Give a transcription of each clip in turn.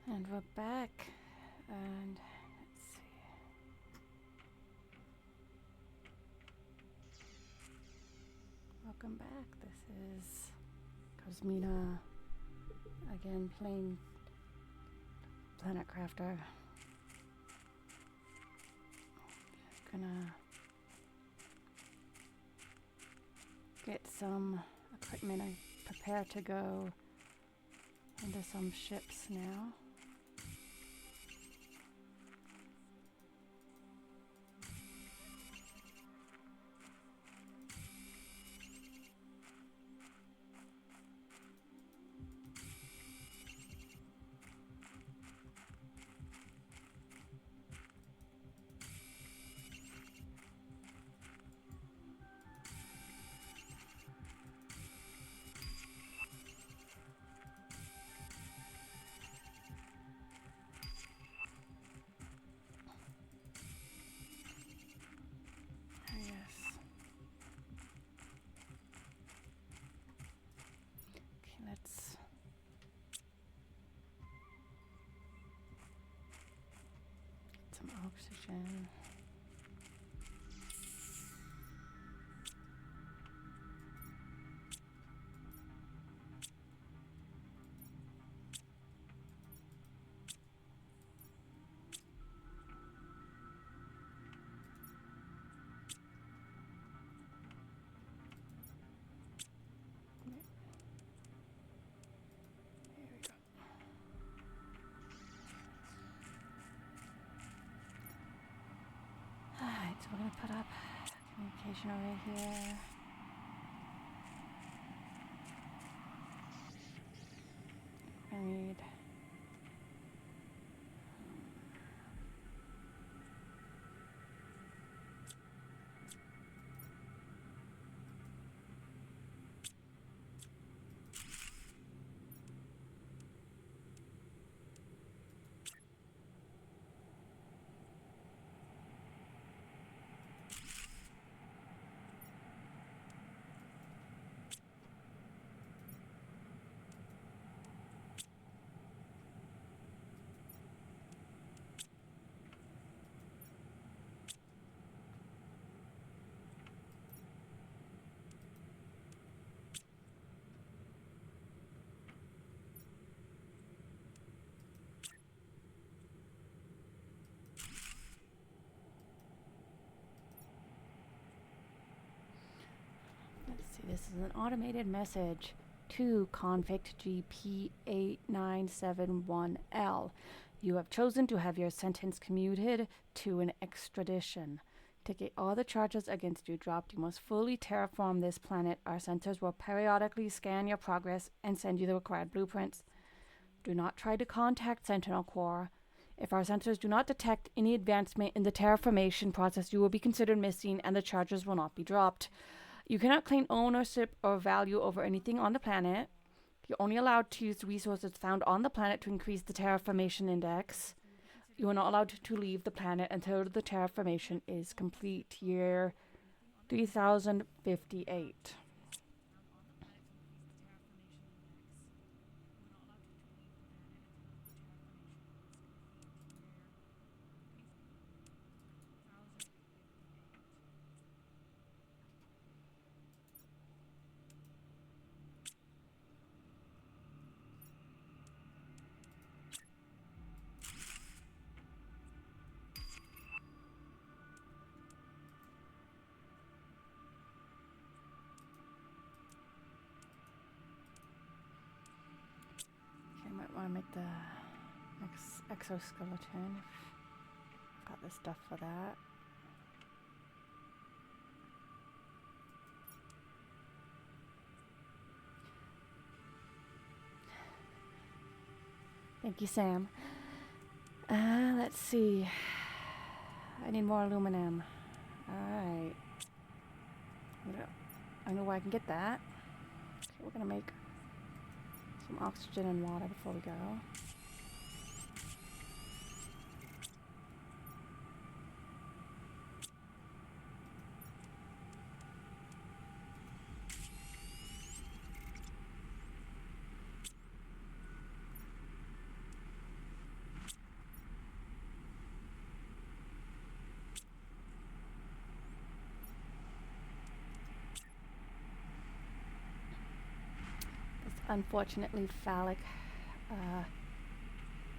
And we're back. And let's see. Welcome back. This is Cosmina again playing Planet Crafter. Gonna get some equipment and prepare to go into some ships now. Yes. Okay, let's get some oxygen. Here we go. Alright, so we're gonna put up communication array here. I need let's see, this is an automated message to convict GP8971L. You have chosen to have your sentence commuted to an extradition. To get all the charges against you dropped, you must fully terraform this planet. Our sensors will periodically scan your progress and send you the required blueprints. Do not try to contact Sentinel Corps. If our sensors do not detect any advancement in the terraformation process, you will be considered missing and the charges will not be dropped. You cannot claim ownership or value over anything on the planet. You're only allowed to use resources found on the planet to increase the terraformation index. You are not allowed to leave the planet until the terraformation is complete. Year 3058. Okay, I might want to make the exoskeleton. I've got the stuff for that. Thank you, Sam. Let's see. I need more aluminum. Alright. I know where I can get that. Okay, we're gonna make some oxygen and water before we go. unfortunately phallic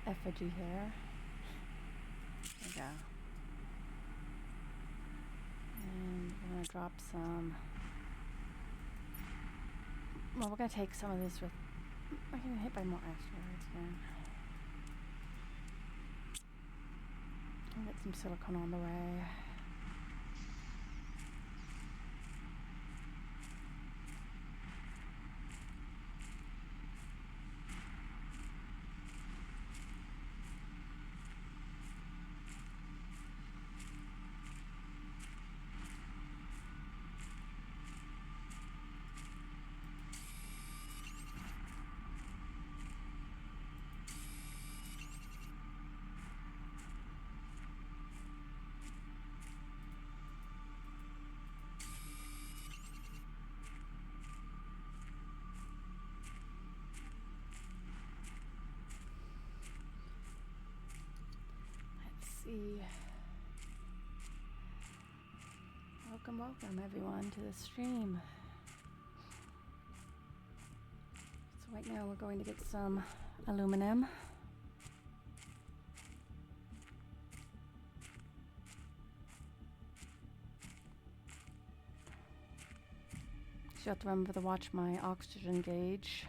effigy here. There we go. And we're going to drop some. Well, we're going to take some of this with. We're getting hit by more asteroids again. I'll get some silicone on the way. See. Welcome everyone to the stream. So right now we're going to get some aluminum. So you have to remember to watch my oxygen gauge.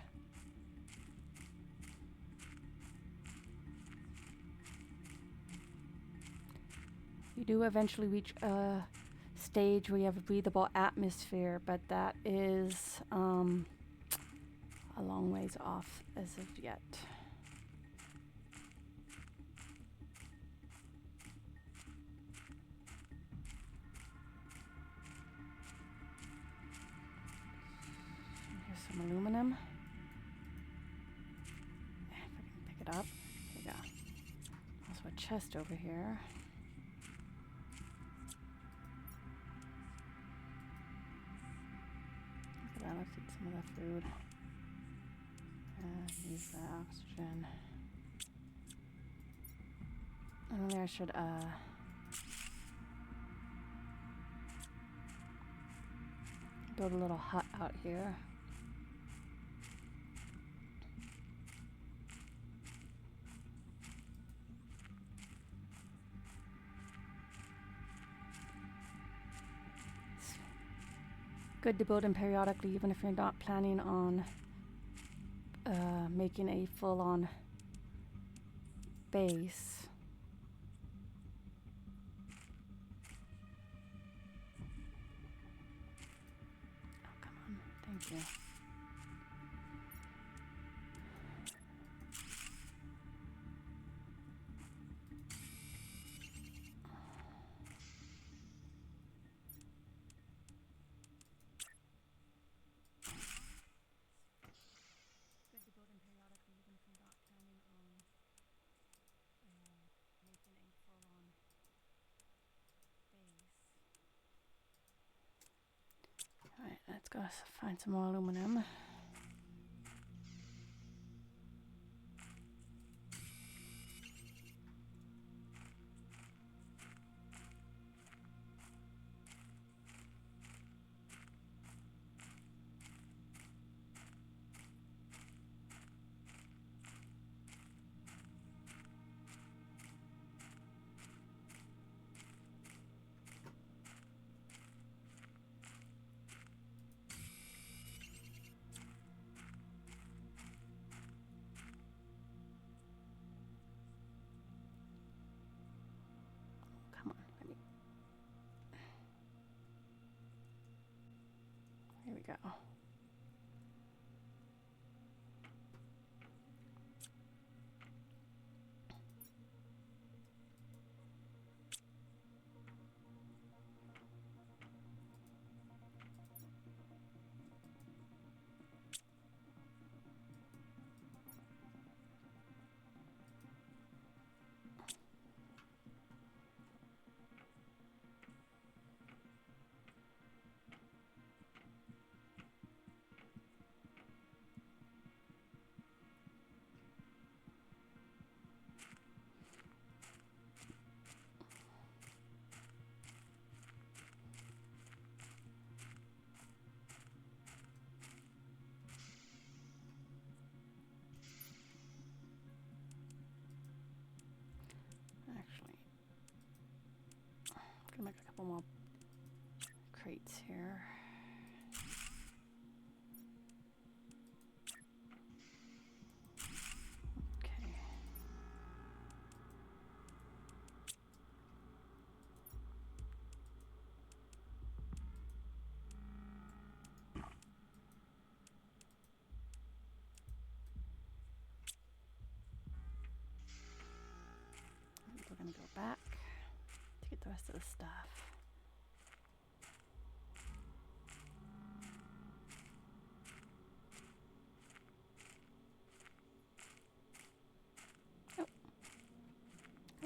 You do eventually reach a stage where you have a breathable atmosphere, but that is a long ways off as of yet. Here's some aluminum. If I can pick it up. There we go. Also a chest over here. Let's eat some of that food. Use the oxygen. And then I should build a little hut out here. Good to build them periodically, even if you're not planning on making a full-on base. Oh, come on. Thank you. Alright, let's go find some more aluminum. Here we go.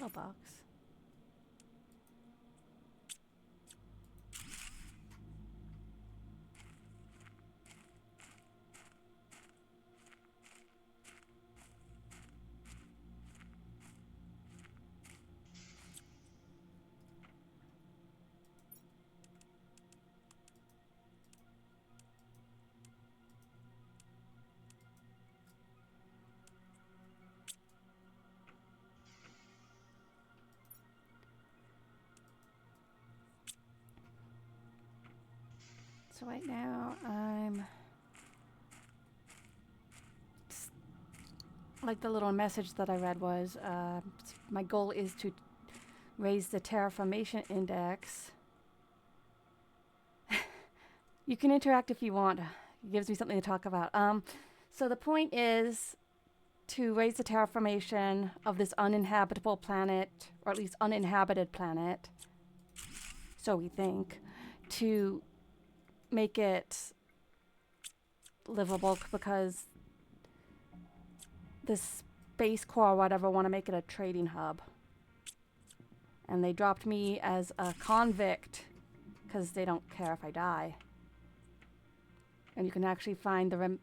mailbox. So right now I'm like the little message that I read was my goal is to raise the terraformation index. You can interact if you want. It gives me something to talk about. So the point is to raise the terraformation of this uninhabitable planet, or at least uninhabited planet, so we think, to make it livable, because the Space Corps or whatever want to make it a trading hub. And they dropped me as a convict because they don't care if I die. And you can actually find the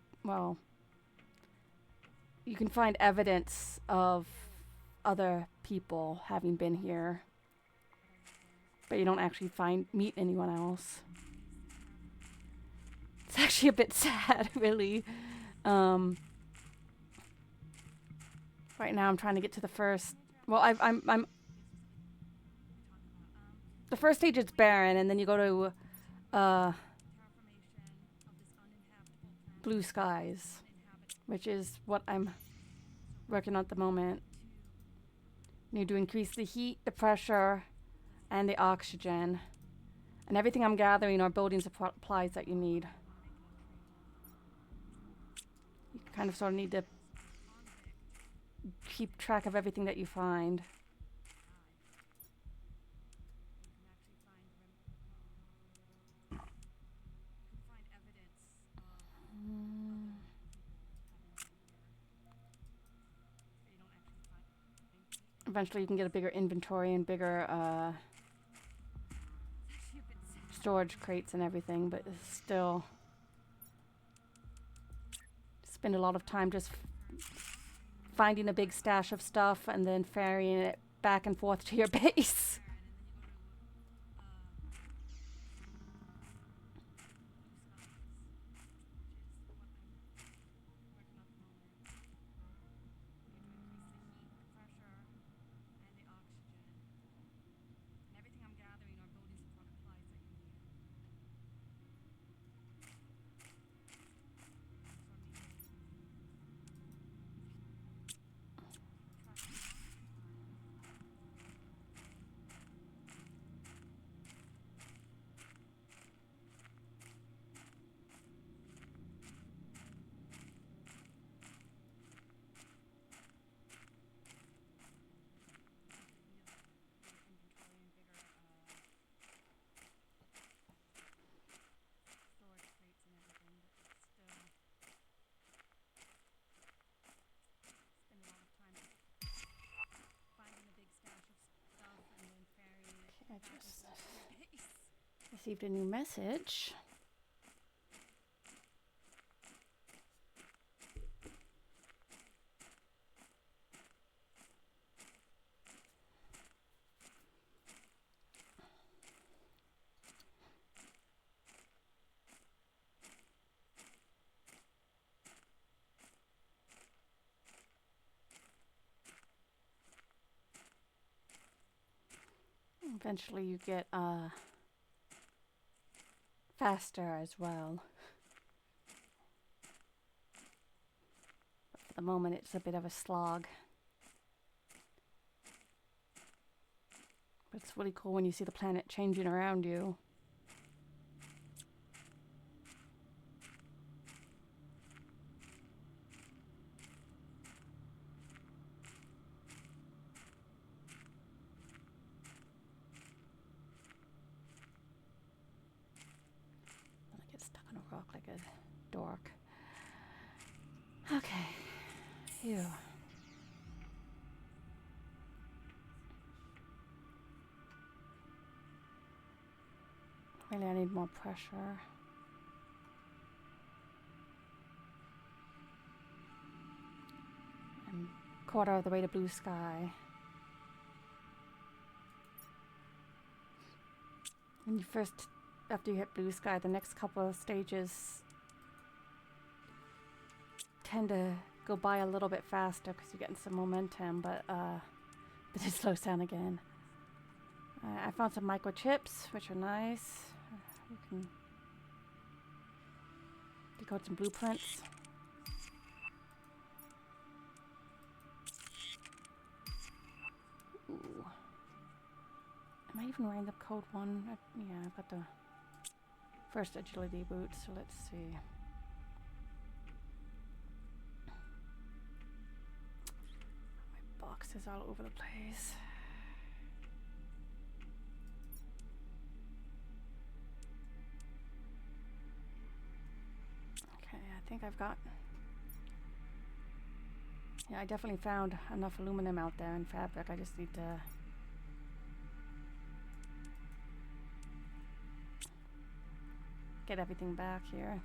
you can find evidence of other people having been here, but you don't actually meet anyone else. It's actually a bit sad, really. Right now I'm trying to get to the first. Well, I'm. The first stage is barren, and then you go to blue skies, which is what I'm working on at the moment. You need to increase the heat, the pressure, and the oxygen. And everything I'm gathering are building supplies that you need. You kind of sort of need to keep track of everything that you find. Eventually you can get a bigger inventory and bigger storage crates and everything, but it's still spend a lot of time just finding a big stash of stuff and then ferrying it back and forth to your base. I just received a new message. Eventually you get faster as well. But for the moment it's a bit of a slog. But it's really cool when you see the planet changing around you. I get stuck on a rock like a dork. Okay. Phew. Really, I need more pressure. I'm quarter of the way to blue sky. When you first, after you hit blue sky, the next couple of stages tend to go by a little bit faster because you're getting some momentum, but then it slows down again. I found some microchips, which are nice. You can decode some blueprints. Ooh. Am I even wearing the code 1? Yeah, I've got the first agility boot, so let's see. My box is all over the place. Okay, I think I've got... Yeah, I definitely found enough aluminum out there in fabric. I just need to... get everything back here.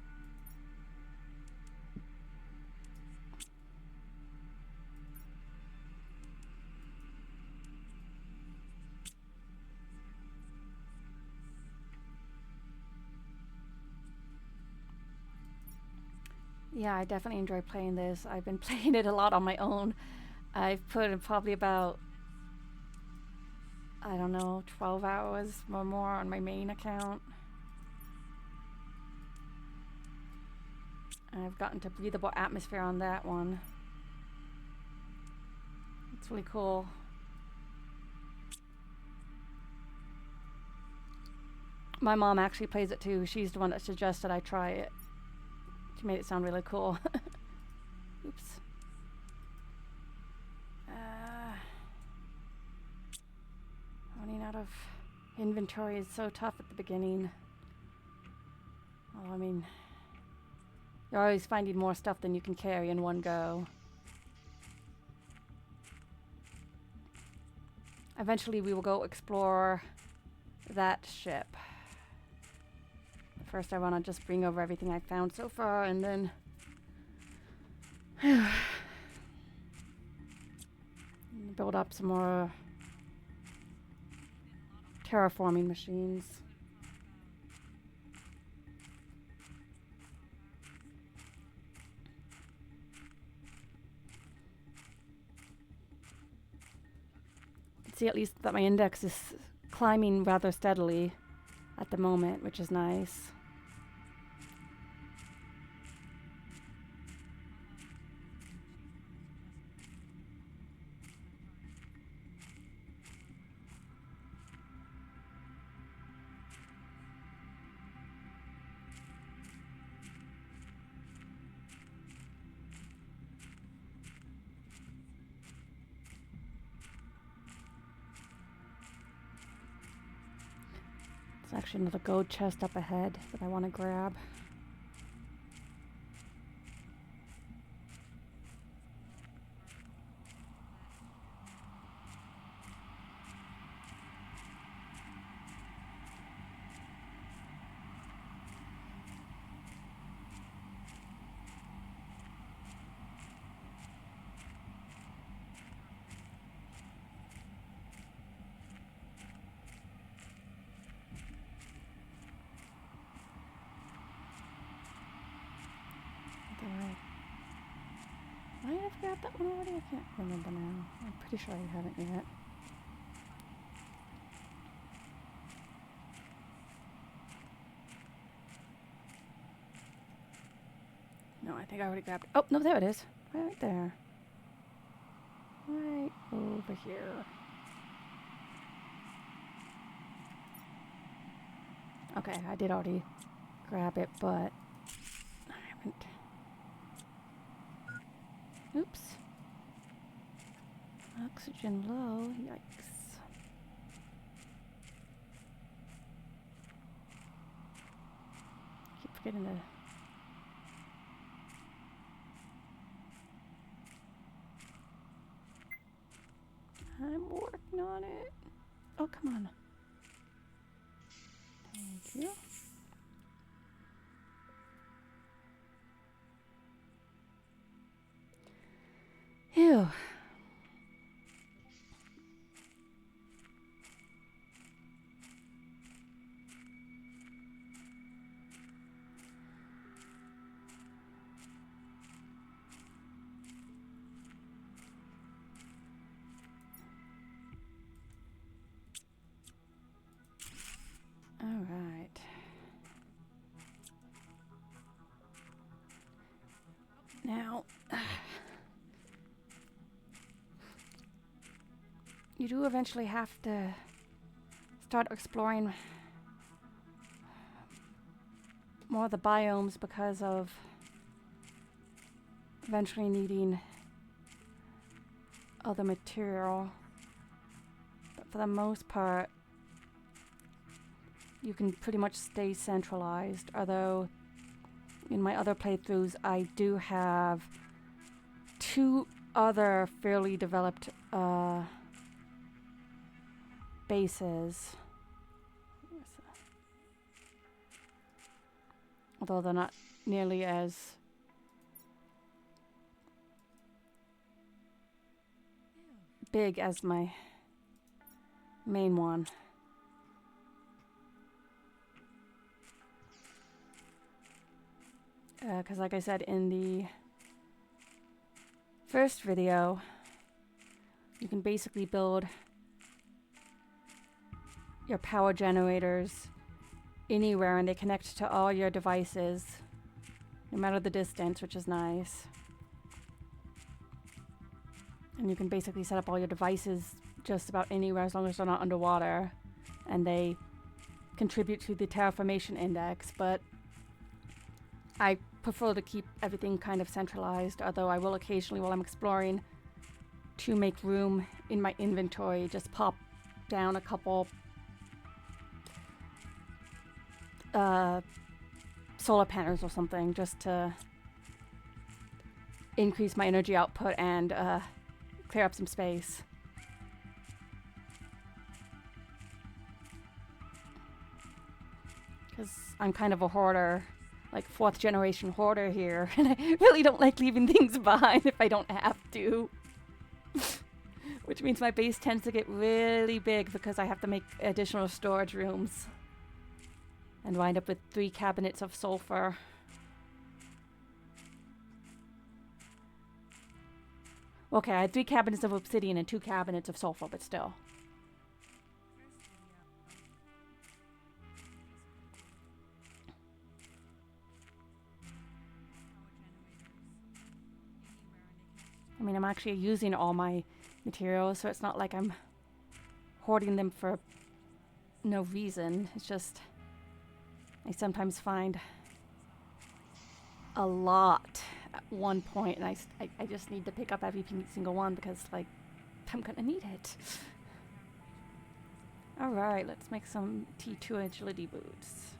Yeah, I definitely enjoy playing this. I've been playing it a lot on my own. I've put in probably about, I don't know, 12 hours or more on my main account. I've gotten to breathable atmosphere on that one. It's really cool. My mom actually plays it too. She's the one that suggested I try it. She made it sound really cool. Oops. Running out of inventory is so tough at the beginning. Well, I mean, you're always finding more stuff than you can carry in one go. Eventually we will go explore that ship. First I want to just bring over everything I've found so far and then build up some more terraforming machines. See at least that my index is climbing rather steadily at the moment, which is nice. There's actually another gold chest up ahead that I want to grab. Might have grabbed that one already? I can't remember now. I'm pretty sure I haven't yet. No, I think I already grabbed it. Oh, no, there it is. Right there. Right over here. Okay, I did already grab it, but I haven't. Oops. Oxygen low. Yikes. Keep forgetting to... I'm working on it. Oh, come on. There you you. Ew. All right. Now, you do eventually have to start exploring more of the biomes because of eventually needing other material. But for the most part, you can pretty much stay centralized, although in my other playthroughs I do have 2 other fairly developed bases. Although they're not nearly as big as my main one. Because like I said in the first video, you can basically build your power generators anywhere and they connect to all your devices, no matter the distance, which is nice. And you can basically set up all your devices just about anywhere as long as they're not underwater, and they contribute to the terraformation index, but I prefer to keep everything kind of centralized, although I will occasionally, while I'm exploring, to make room in my inventory, just pop down a couple solar panels or something, just to increase my energy output and clear up some space. Because I'm kind of a hoarder, like 4th generation hoarder here, and I really don't like leaving things behind if I don't have to. Which means my base tends to get really big because I have to make additional storage rooms and wind up with 3 cabinets of sulfur. Okay, I had 3 cabinets of obsidian and 2 cabinets of sulfur, but still. I mean, I'm actually using all my materials, so it's not like I'm hoarding them for no reason. It's just I sometimes find a lot at one point, and I just need to pick up every single one because, like, I'm gonna need it. All right, let's make some T2 agility boots.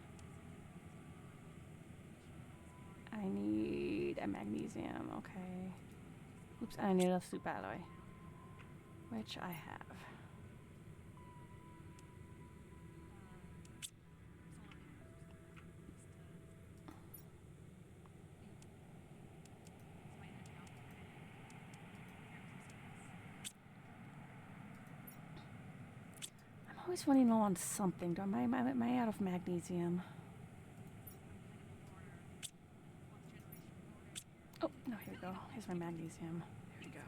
I need a magnesium, okay. Oops, I need a soup alloy, which I have. I'm always running low on something. Am I out of magnesium? Oh, no, here we go. Here's my magnesium. Here we go.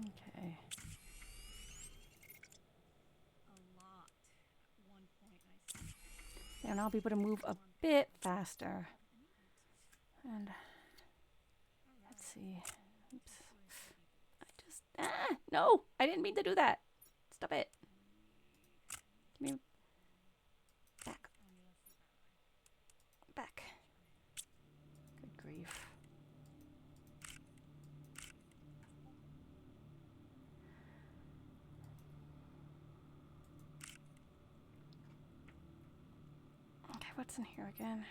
Okay. And I'll be able to move a bit faster. And let's see. Oops. No, I didn't mean to do that. Stop it. Give me back. Back. Good grief. what's in here again?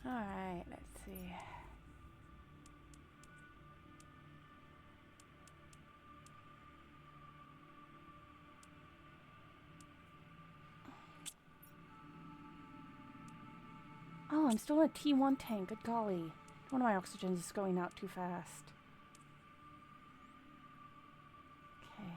Alright, let's see. Oh, I'm still in a T1 tank. Good golly. One of my oxygens is going out too fast. Okay.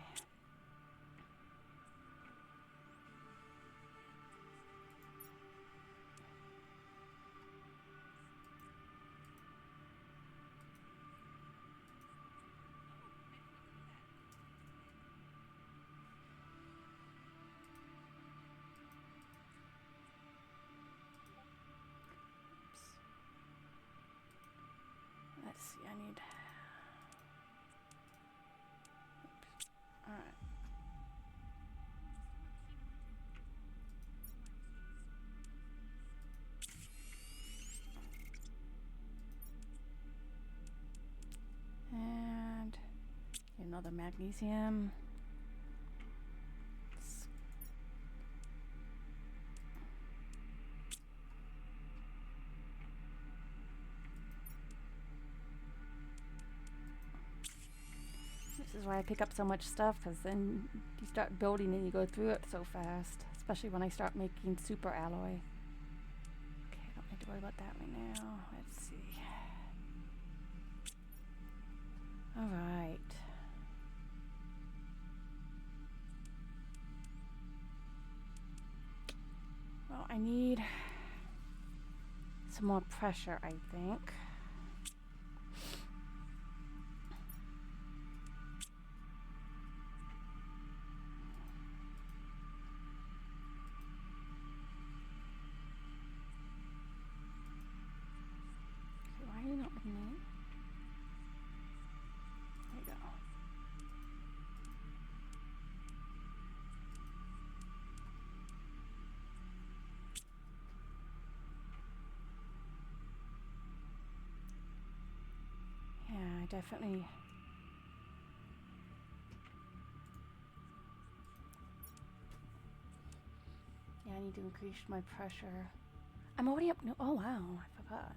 Let's see, I need... Oops. Alright. And another magnesium. This is why I pick up so much stuff, because then you start building and you go through it so fast, especially when I start making super alloy. Okay, I don't need to worry about that right now. Let's see. Alright. Well, I need some more pressure, I think. Definitely. Yeah, I need to increase my pressure. I'm already up. No, oh wow, I forgot.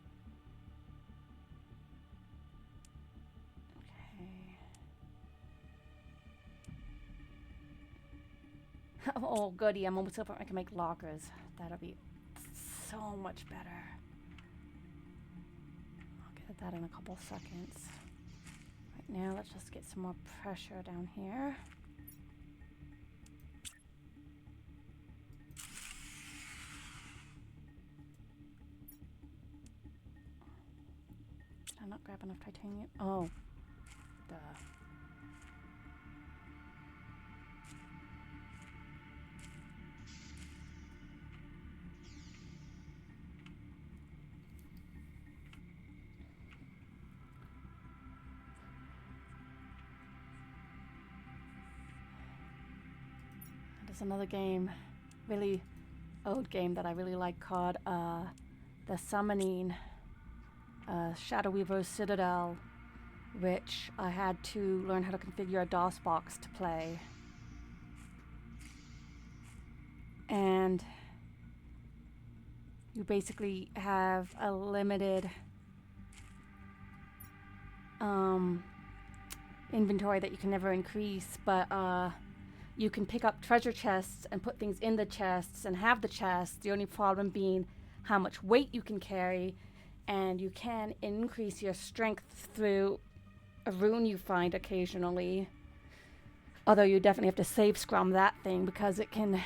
Okay. Oh goody, I'm almost up. I can make lockers. That'll be so much better. I'll get that in a couple seconds. Right now, let's just get some more pressure down here. Did I not grab enough titanium? Oh, duh. There's another game, really old game that I really like called The Summoning Shadow Weaver's Citadel, which I had to learn how to configure a DOS box to play. And you basically have a limited inventory that you can never increase, but you can pick up treasure chests and put things in the chests and have the chests. The only problem being how much weight you can carry, and you can increase your strength through a rune you find occasionally. Although you definitely have to save scrum that thing because it can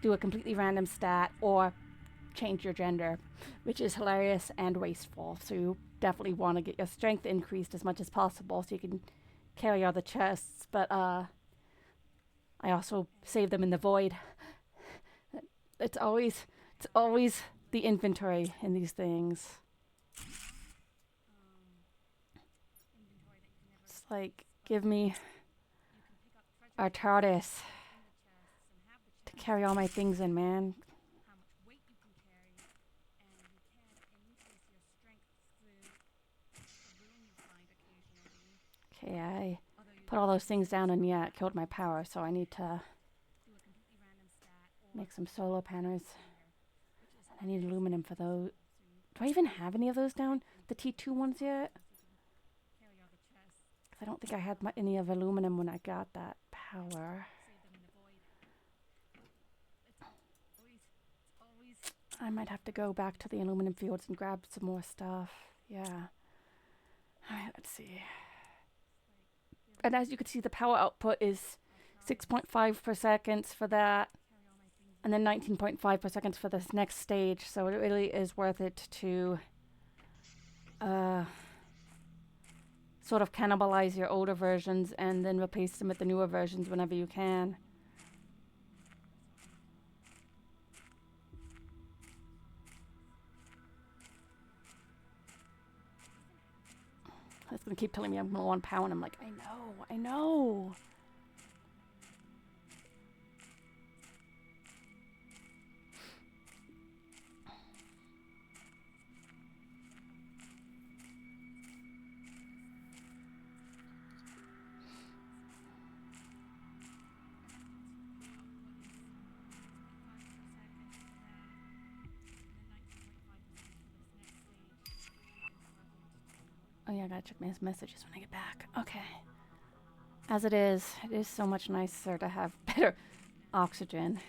do a completely random stat or change your gender, which is hilarious and wasteful. So you definitely want to get your strength increased as much as possible so you can carry all the chests. But I also save them in the void. It's always the inventory in these things. It's like, give me our TARDIS to carry all my things in, man. Okay, I put all those things down and yeah, it killed my power, so I need to make some solar panels. I need aluminum for those. Do I even have any of those down? The T2 ones yet? I don't think I had any of aluminum when I got that power. I might have to go back to the aluminum fields and grab some more stuff. Yeah. Alright, let's see. And as you can see, the power output is 6.5 per second for that, and then 19.5 per second for this next stage. So it really is worth it to sort of cannibalize your older versions and then replace them with the newer versions whenever you can. It's gonna keep telling me I'm low on power, and I'm like, I know. Oh yeah, I gotta check my messages when I get back. Okay. As it is so much nicer to have better oxygen.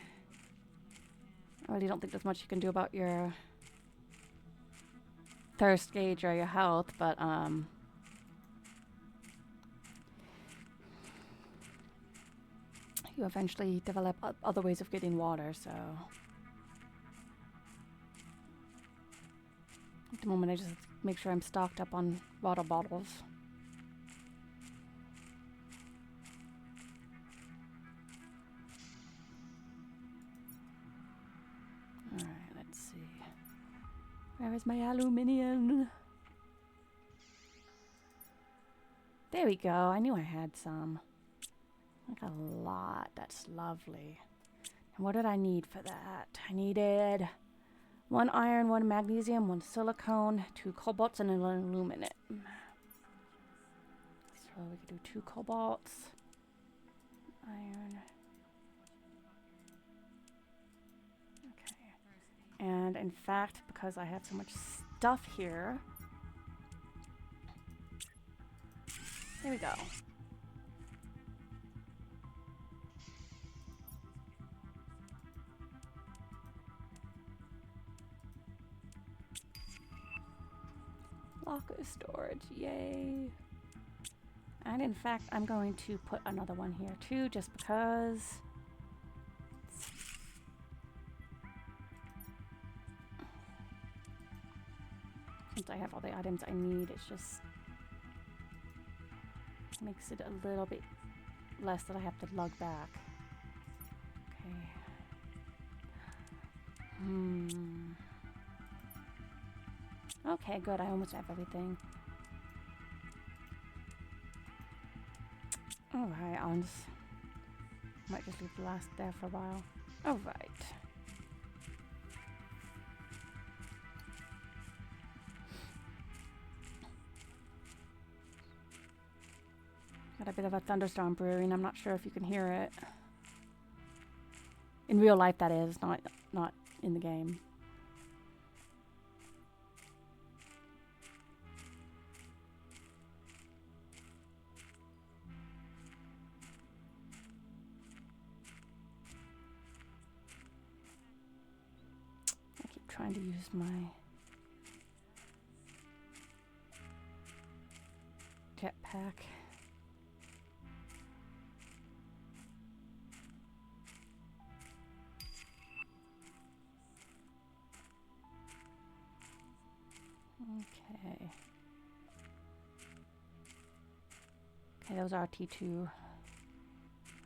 I really don't think there's much you can do about your thirst gauge or your health, but you eventually develop other ways of getting water, so at the moment I just make sure I'm stocked up on water bottles. Alright, let's see. Where is my aluminium? There we go. I knew I had some. Like a lot. That's lovely. And what did I need for that? I needed 1 iron, 1 magnesium, 1 silicone, 2 cobalts, and an aluminum. So we could do 2 cobalts. Iron. Okay. And in fact, because I have so much stuff here, there we go. Locker storage, yay. And in fact, I'm going to put another one here too, just because. Since I have all the items I need, it's just makes it a little bit less that I have to lug back. Okay. Okay, good. I almost have everything. Alright, might just leave the last there for a while. Alright. Got a bit of a thunderstorm brewing. I'm not sure if you can hear it. In real life, that is, not in the game. I keep trying to use my jetpack. Okay. Okay, those are T2.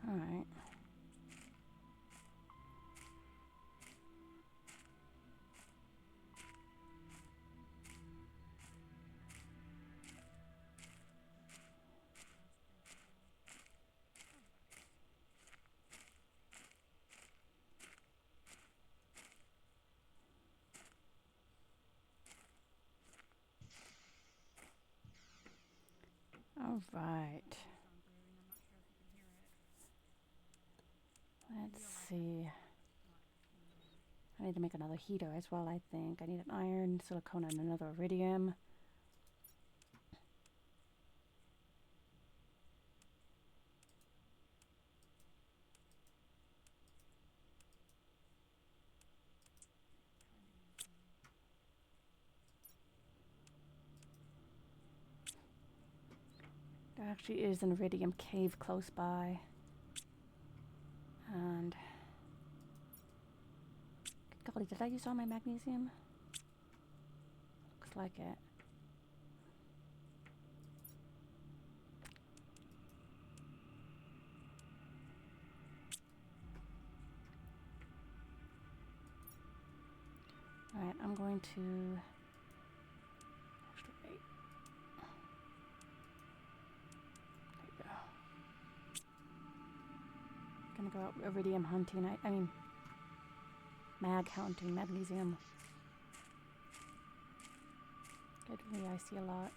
Alright. All right. Let's see. I need to make another heater as well, I think. I need an iron, silicone, and another iridium. There actually is an iridium cave close by. And golly, did I use all my magnesium? Looks like it. Alright, I'm going to actually wait. There you go. Gonna go out iridium hunting. I mean mag hunting, magnesium. Good for me, I see a lot.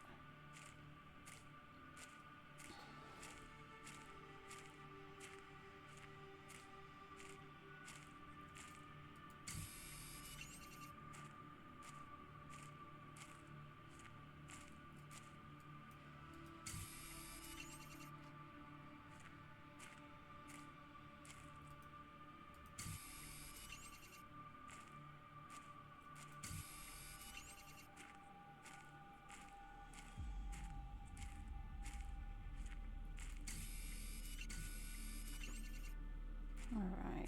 All right.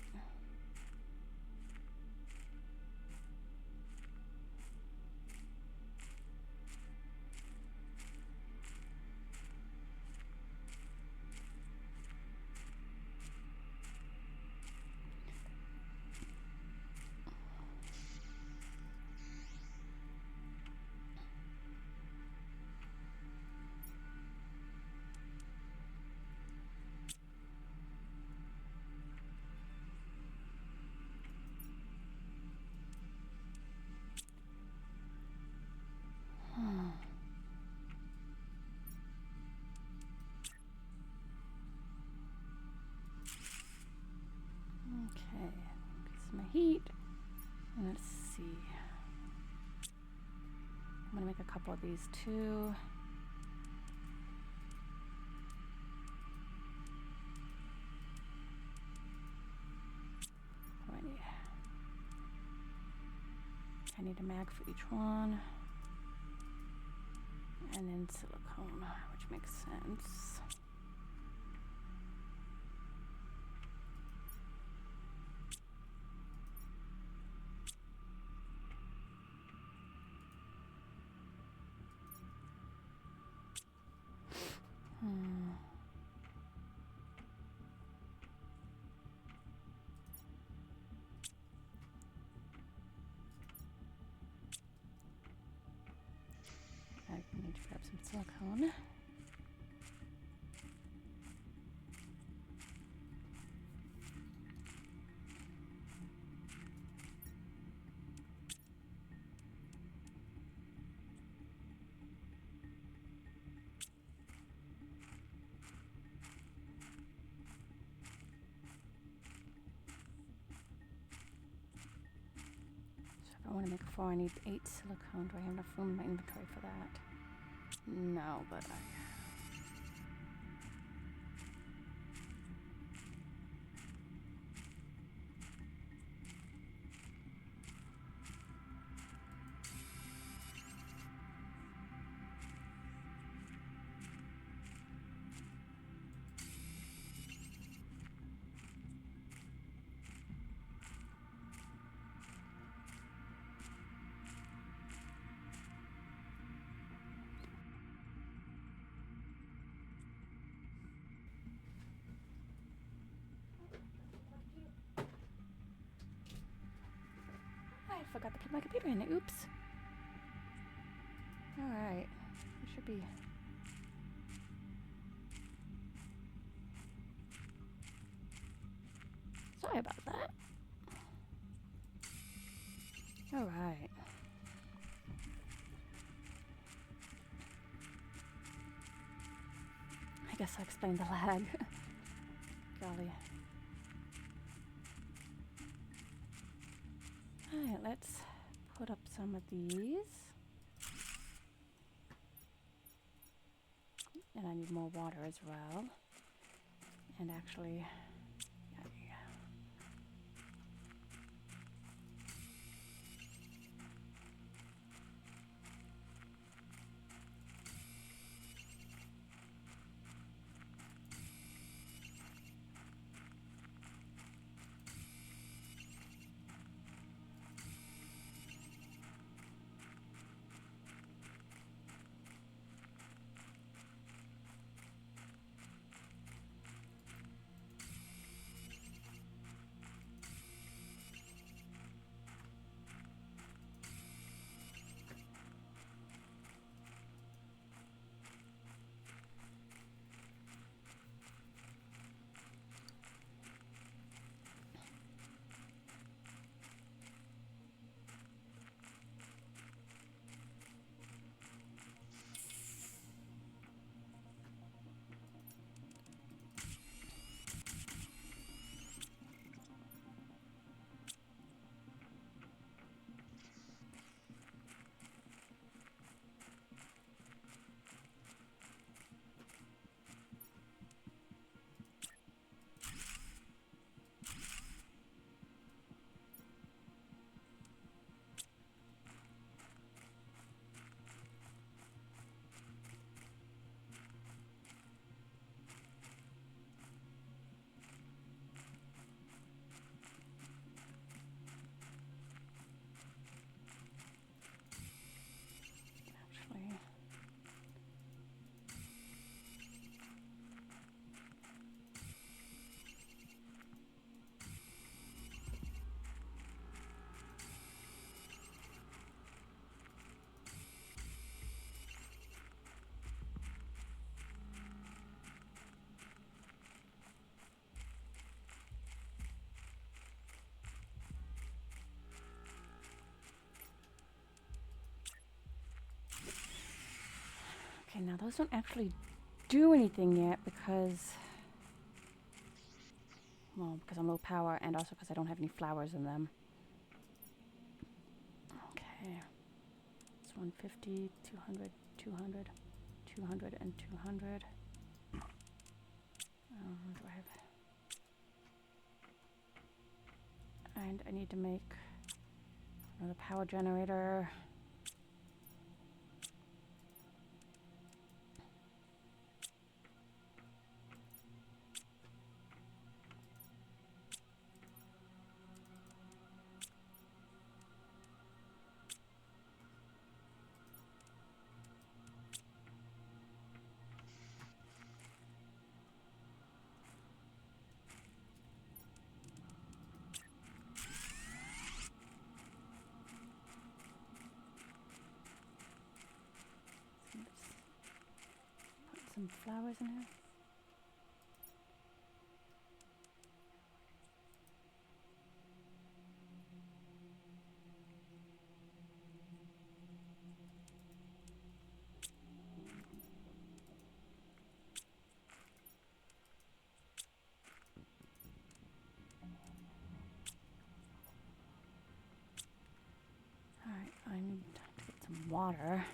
Okay, increase my heat. And let's see. I'm gonna make a couple of these too. What do I need? I need a mag for each one. And then silicone, which makes sense. I need to grab some silicone. So if I want to make a 4, I need 8 silicone. Do I have enough room in my inventory for that? No, but I... I forgot to put my computer in it. Oops. Alright. It should be... Sorry about that. Alright. guess I explained the lag. Golly. Alright, let's put up some of these. And I need more water as well. And actually, yeah. Actually. Okay, now those don't actually do anything yet because, well, because I'm low power and also because I don't have any flowers in them. Okay. It's 150, 200, 200, 200, and 200. Do I have? And I need to make another power generator. Put some flowers in here. Alright, I need to get some water.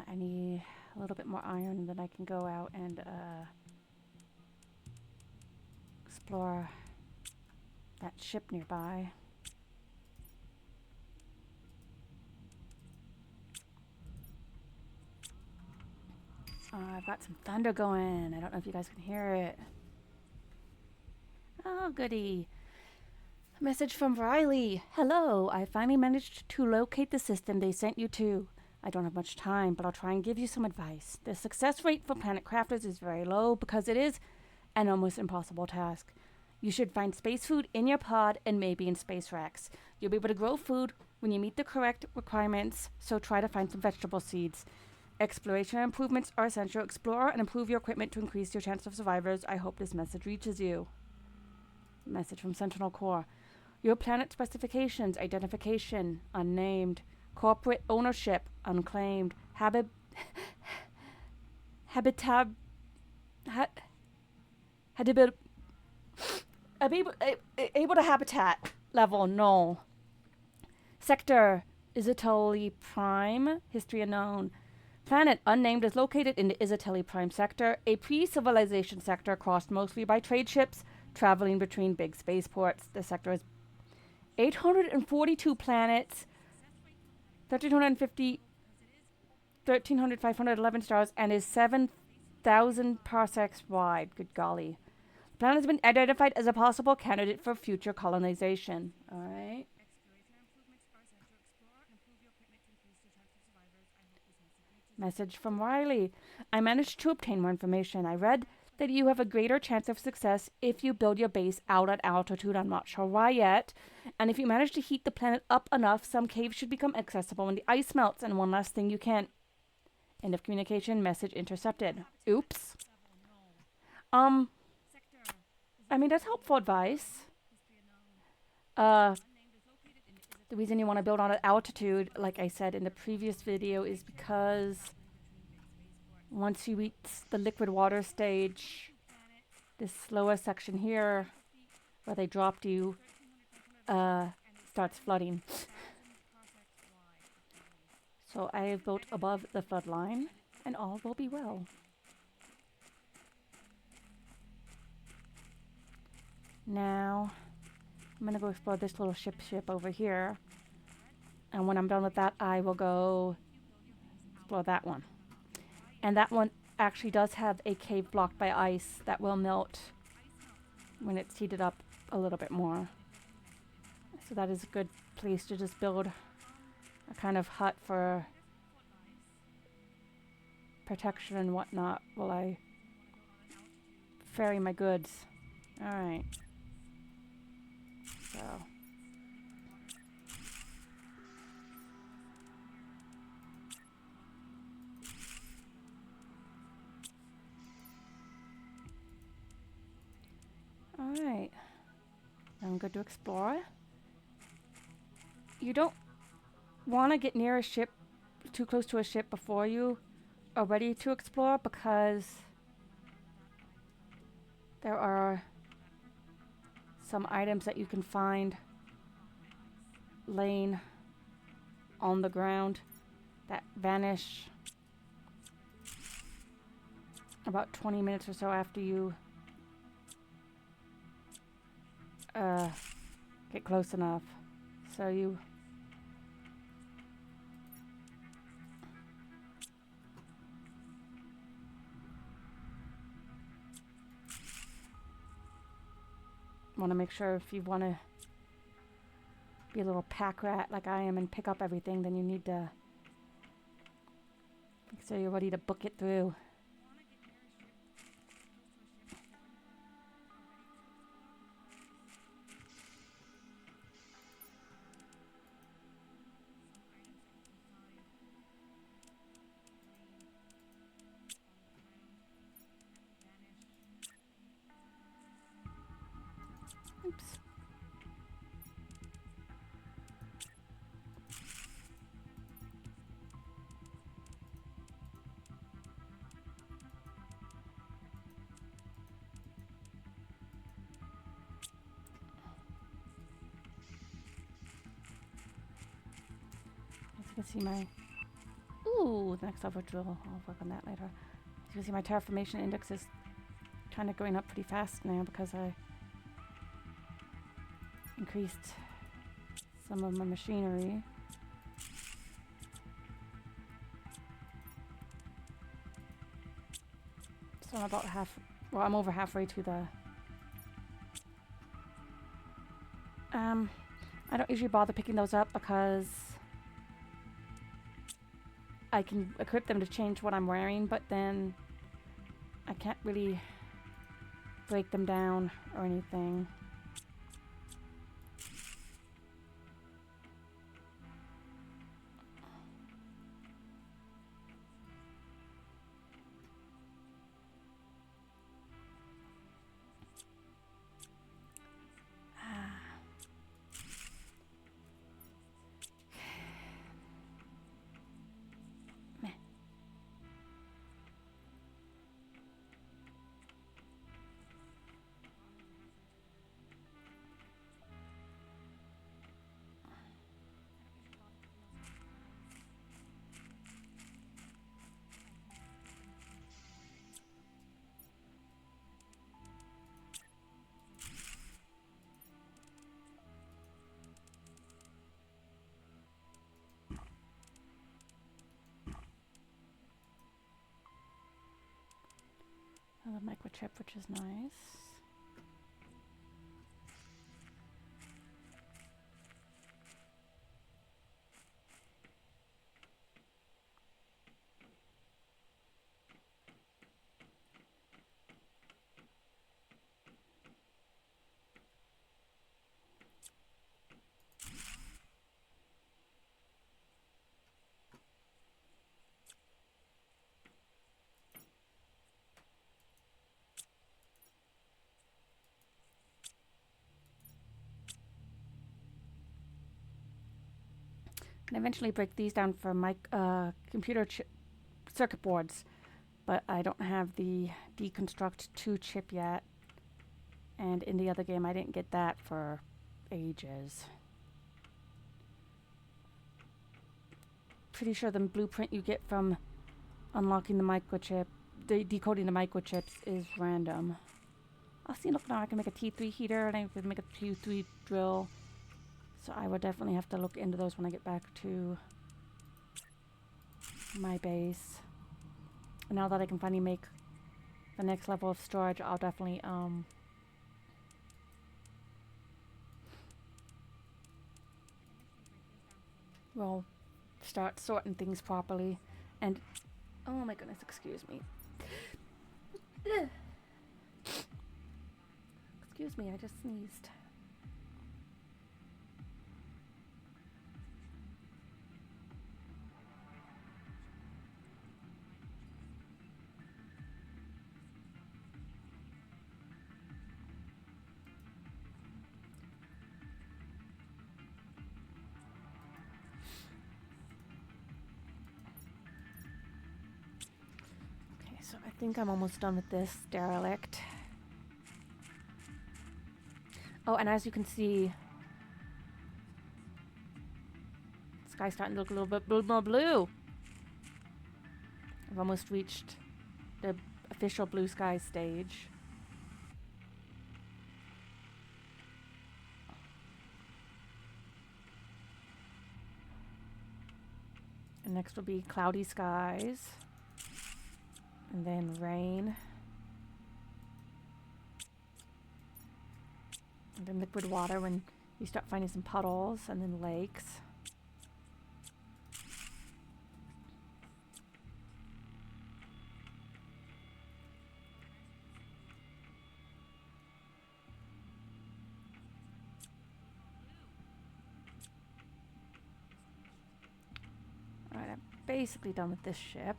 I need a little bit more iron, and then I can go out and explore that ship nearby. I've got some thunder going. I don't know if you guys can hear it. Oh, goody. Message from Riley. Hello, I finally managed to locate the system they sent you to. I don't have much time, but I'll try and give you some advice. The success rate for planet crafters is very low because it is an almost impossible task. You should find space food in your pod and maybe in space racks. You'll be able to grow food when you meet the correct requirements, so try to find some vegetable seeds. Exploration improvements are essential. Explore and improve your equipment to increase your chance of survivors. I hope this message reaches you. Message from Sentinel Corps. Your planet specifications, identification, unnamed. Corporate ownership, unclaimed. Habitat... able to habitat level, no. Sector, Isatoli Prime, history unknown. Planet unnamed is located in the Isateli Prime sector, a pre-civilization sector crossed mostly by trade ships traveling between big spaceports. The sector is 842 planets, 1,350, 1,300, 511 stars, and is 7,000 parsecs wide. Good golly. The planet has been identified as a possible candidate for future colonization. All right. Message from Riley. I managed to obtain more information. I read that you have a greater chance of success if you build your base out at altitude. I'm not sure why yet. And if you manage to heat the planet up enough, some caves should become accessible when the ice melts. And one last thing you can. End of communication. Message intercepted. Oops. I mean, that's helpful advice. The reason you want to build on at altitude, like I said in the previous video, is because once you reach the liquid water stage, this lower section here, where they dropped you, starts flooding. So I have built above the flood line, and all will be well. Now, I'm going to go explore this little ship over here. And when I'm done with that, I will go explore that one. And that one actually does have a cave blocked by ice that will melt when it's heated up a little bit more. So that is a good place to just build a kind of hut for protection and whatnot while I ferry my goods. Alright. So... Alright. I'm good to explore. You don't want to get near a ship, too close to a ship before you are ready to explore, because there are some items that you can find laying on the ground that vanish about 20 minutes or so after you get close enough. So you want to make sure, if you want to be a little pack rat like I am and pick up everything, then you need to make sure you're ready to book it through. Oops. As you can see my... Ooh, the next level drill. I'll work on that later. As you can see, my terraformation index is kind of going up pretty fast now because I increased some of my machinery. So I'm about I'm over halfway to the... I don't usually bother picking those up because I can equip them to change what I'm wearing, but then I can't really break them down or anything. Another microchip, which is nice. And eventually break these down for my computer circuit boards, but I don't have the deconstruct 2 chip yet. And in the other game, I didn't get that for ages. Pretty sure the blueprint you get from unlocking the microchip, decoding the microchips, is random. I'll see. Look, now I can make a T3 heater and I can make a Q3 drill. So I will definitely have to look into those when I get back to my base. And now that I can finally make the next level of storage, I'll definitely we'll start sorting things properly. And oh my goodness, excuse me. Excuse me, I just sneezed. So I think I'm almost done with this derelict. Oh, and as you can see, the sky's starting to look a little bit more blue. I've almost reached the official blue sky stage. And next will be cloudy skies. And then rain. And then liquid water when you start finding some puddles, and then lakes. Alright, I'm basically done with this ship.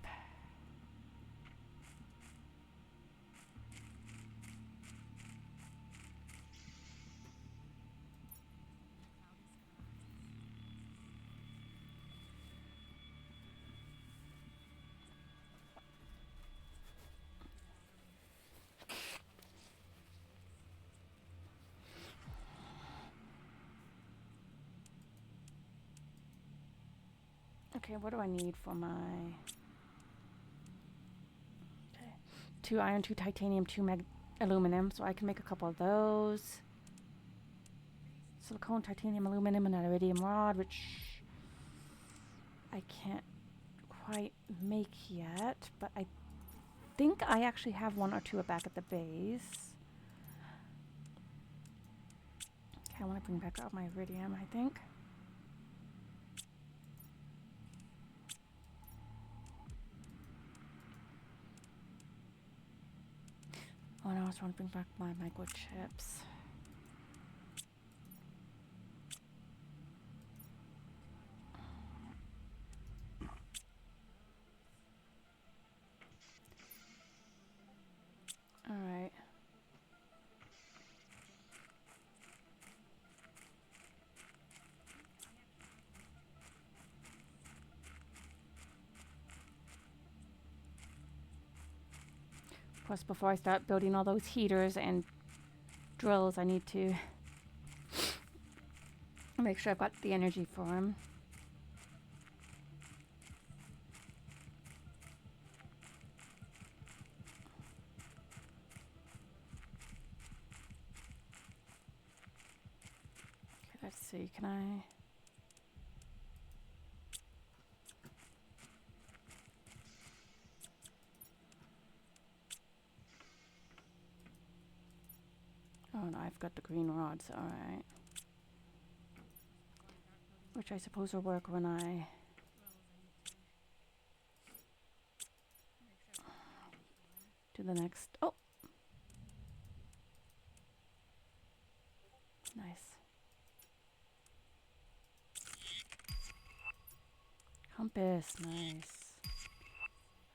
Okay, what do I need for my... Okay. 2 iron, 2 titanium, 2 aluminum, so I can make a couple of those. Silicone, titanium, aluminum, and an iridium rod, which I can't quite make yet, but I think I actually have 1 or 2 back at the base. Okay, I want to bring back out my iridium, I think. Oh no, I just want to bring back my microchips. Alright. Of course, before I start building all those heaters and drills, I need to make sure I've got the energy for them. Okay, let's see, can I... Oh no, I've got the green rods, alright. Which I suppose will work when I... do the next... Oh! Nice. Compass, nice.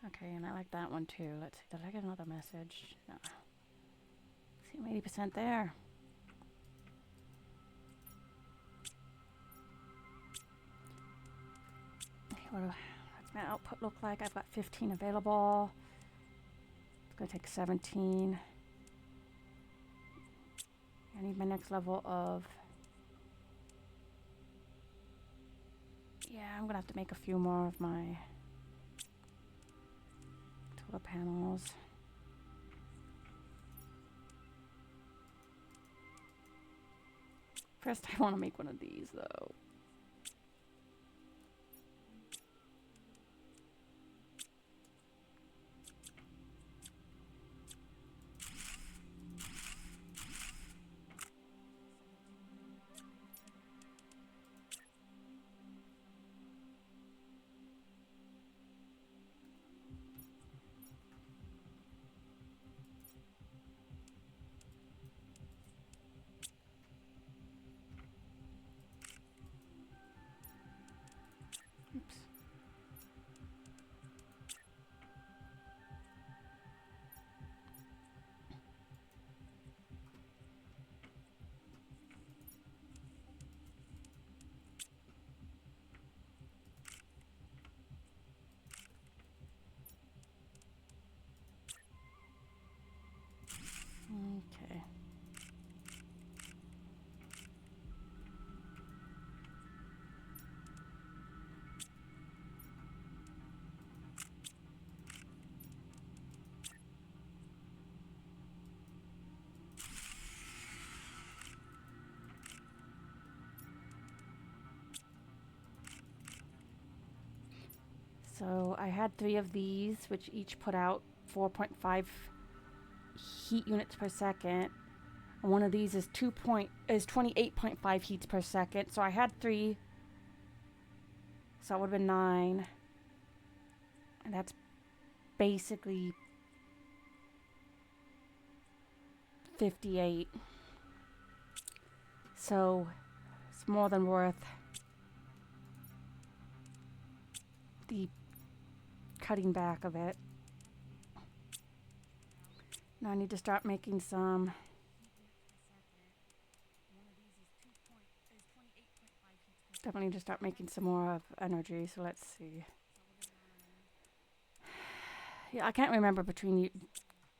Okay, and I like that one too. Let's see, did I get another message? No. See, I'm 80% there. Okay, what's my output look like? I've got 15 available. It's gonna take 17. I need my next level of... Yeah, I'm gonna have to make a few more of my solar panels. First, I want to make one of these, though. Oops. Okay. So I had 3 of these, which each put out 4.5 heat units per second. And one of these is 28.5 heats per second. So I had 3. So that would have been 9. And that's basically 58. So it's more than worth the cutting back of it. Now I need to start making some. Definitely need to start making some more of energy. So let's see. Yeah, I can't remember between you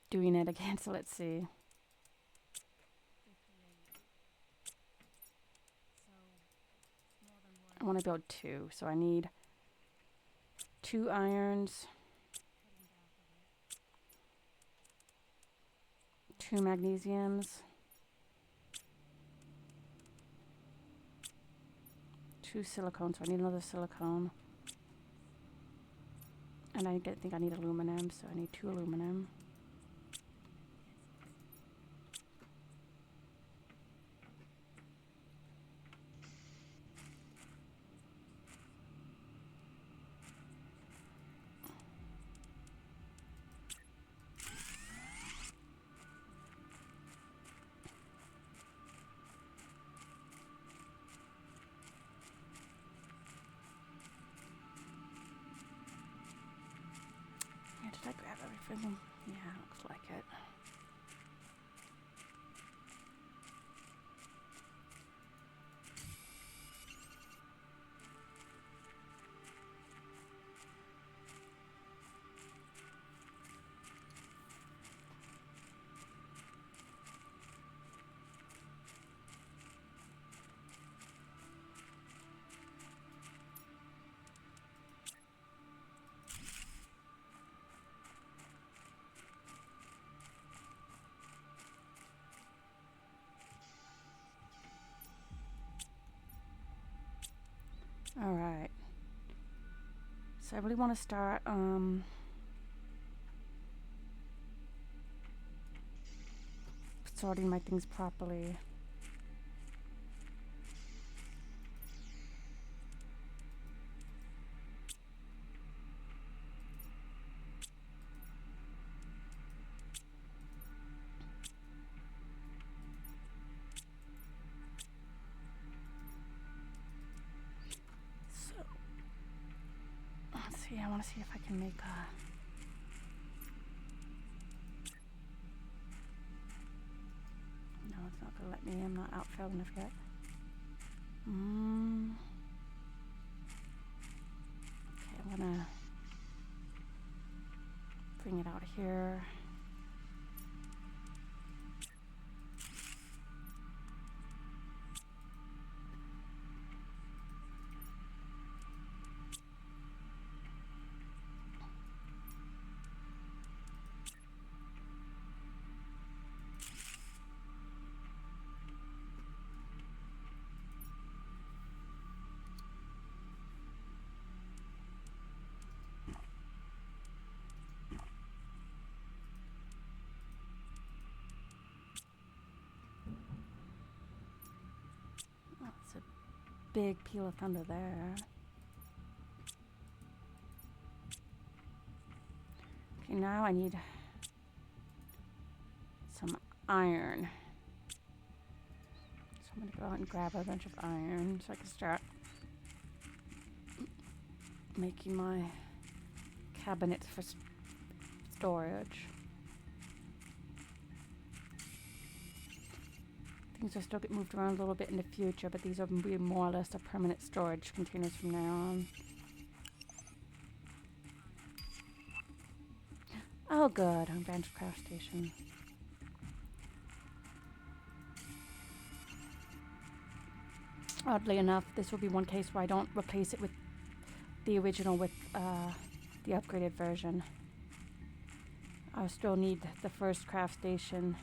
doing it again. So let's see. I want to build 2, so I need 2 irons, 2 magnesiums, 2 silicone, so I need another silicone. And I think I need aluminum, so I need 2 aluminum. Everything, yeah, looks like it. All right. So I really want to start sorting my things properly. So let's see. I want to see if I can make a. No, it's not gonna let me. I'm not out far enough yet. Okay, I'm gonna bring it out here. That's a big peel of thunder there. Okay, now I need some iron. So I'm gonna go out and grab a bunch of iron so I can start making my cabinets for storage. Things will still get moved around a little bit in the future, but these will be more or less a permanent storage containers from now on. Oh good, I'm advanced craft station. Oddly enough, this will be one case where I don't replace it with the original with the upgraded version. I'll still need the first craft station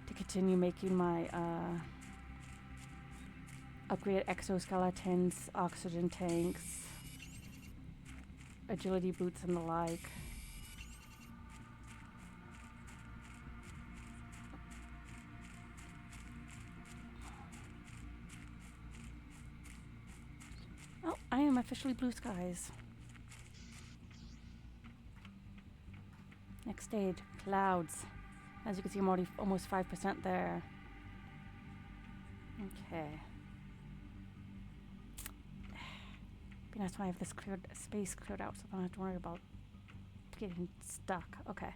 to continue making my upgraded exoskeletons, oxygen tanks, agility boots, and the like. Oh, I am officially blue skies. Next stage, clouds. As you can see, I'm already almost 5% there. Okay. Be nice when I have this space cleared out so I don't have to worry about getting stuck. Okay.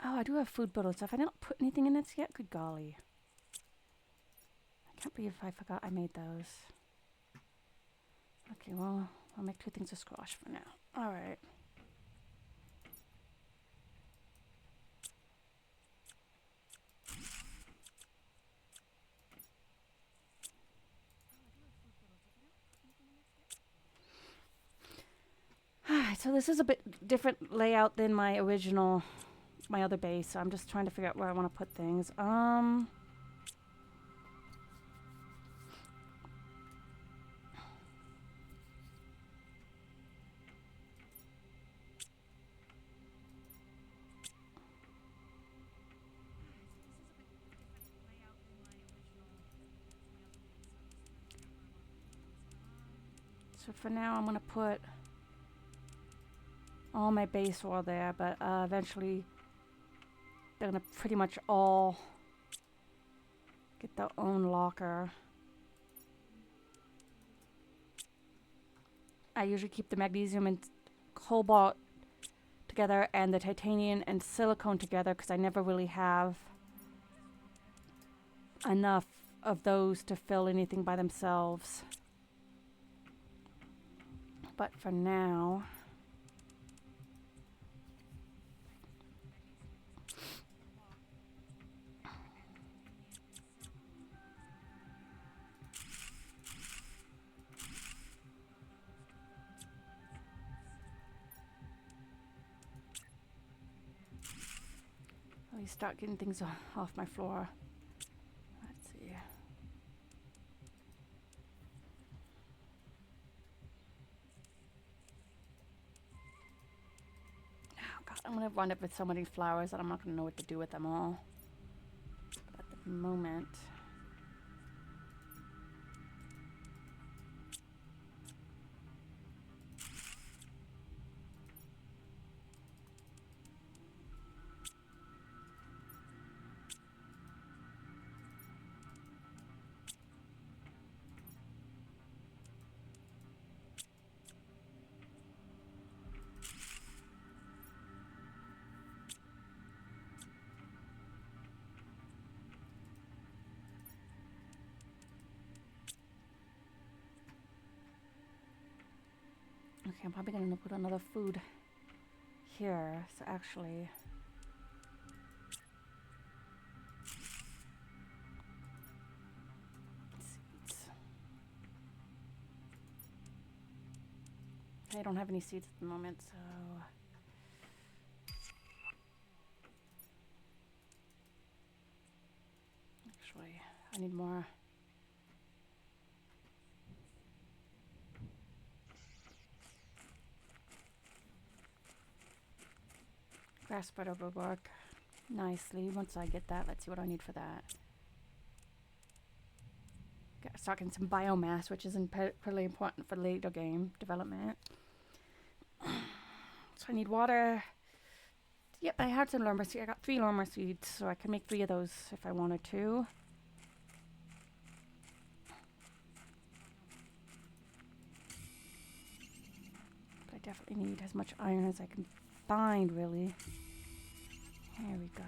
Oh, I do have food bottles. If I didn't put anything in this yet, good golly. I can't believe I forgot I made those. Okay, well, I'll make 2 things of squash for now. All right. Alright, so this is a bit different layout than my original, my other base. So I'm just trying to figure out where I want to put things. So for now, I'm gonna put all my base oil there, but eventually they're gonna pretty much all get their own locker. I usually keep the magnesium and cobalt together and the titanium and silicone together because I never really have enough of those to fill anything by themselves. But for now, let me start getting things off my floor. Let's see. Oh God, I'm gonna wind up with so many flowers that I'm not gonna know what to do with them all. But at the moment, okay, I'm probably gonna put another food here. So actually, seeds. I don't have any seeds at the moment, so actually, I need more. Grass spreader will work nicely. Once I get that, let's see what I need for that. Start getting some biomass, which is pretty important for later game development. So I need water. Yep, I had some lumber seeds. I got 3 lumber seeds, so I can make 3 of those if I wanted to. But I definitely need as much iron as I can find, really. Here we go.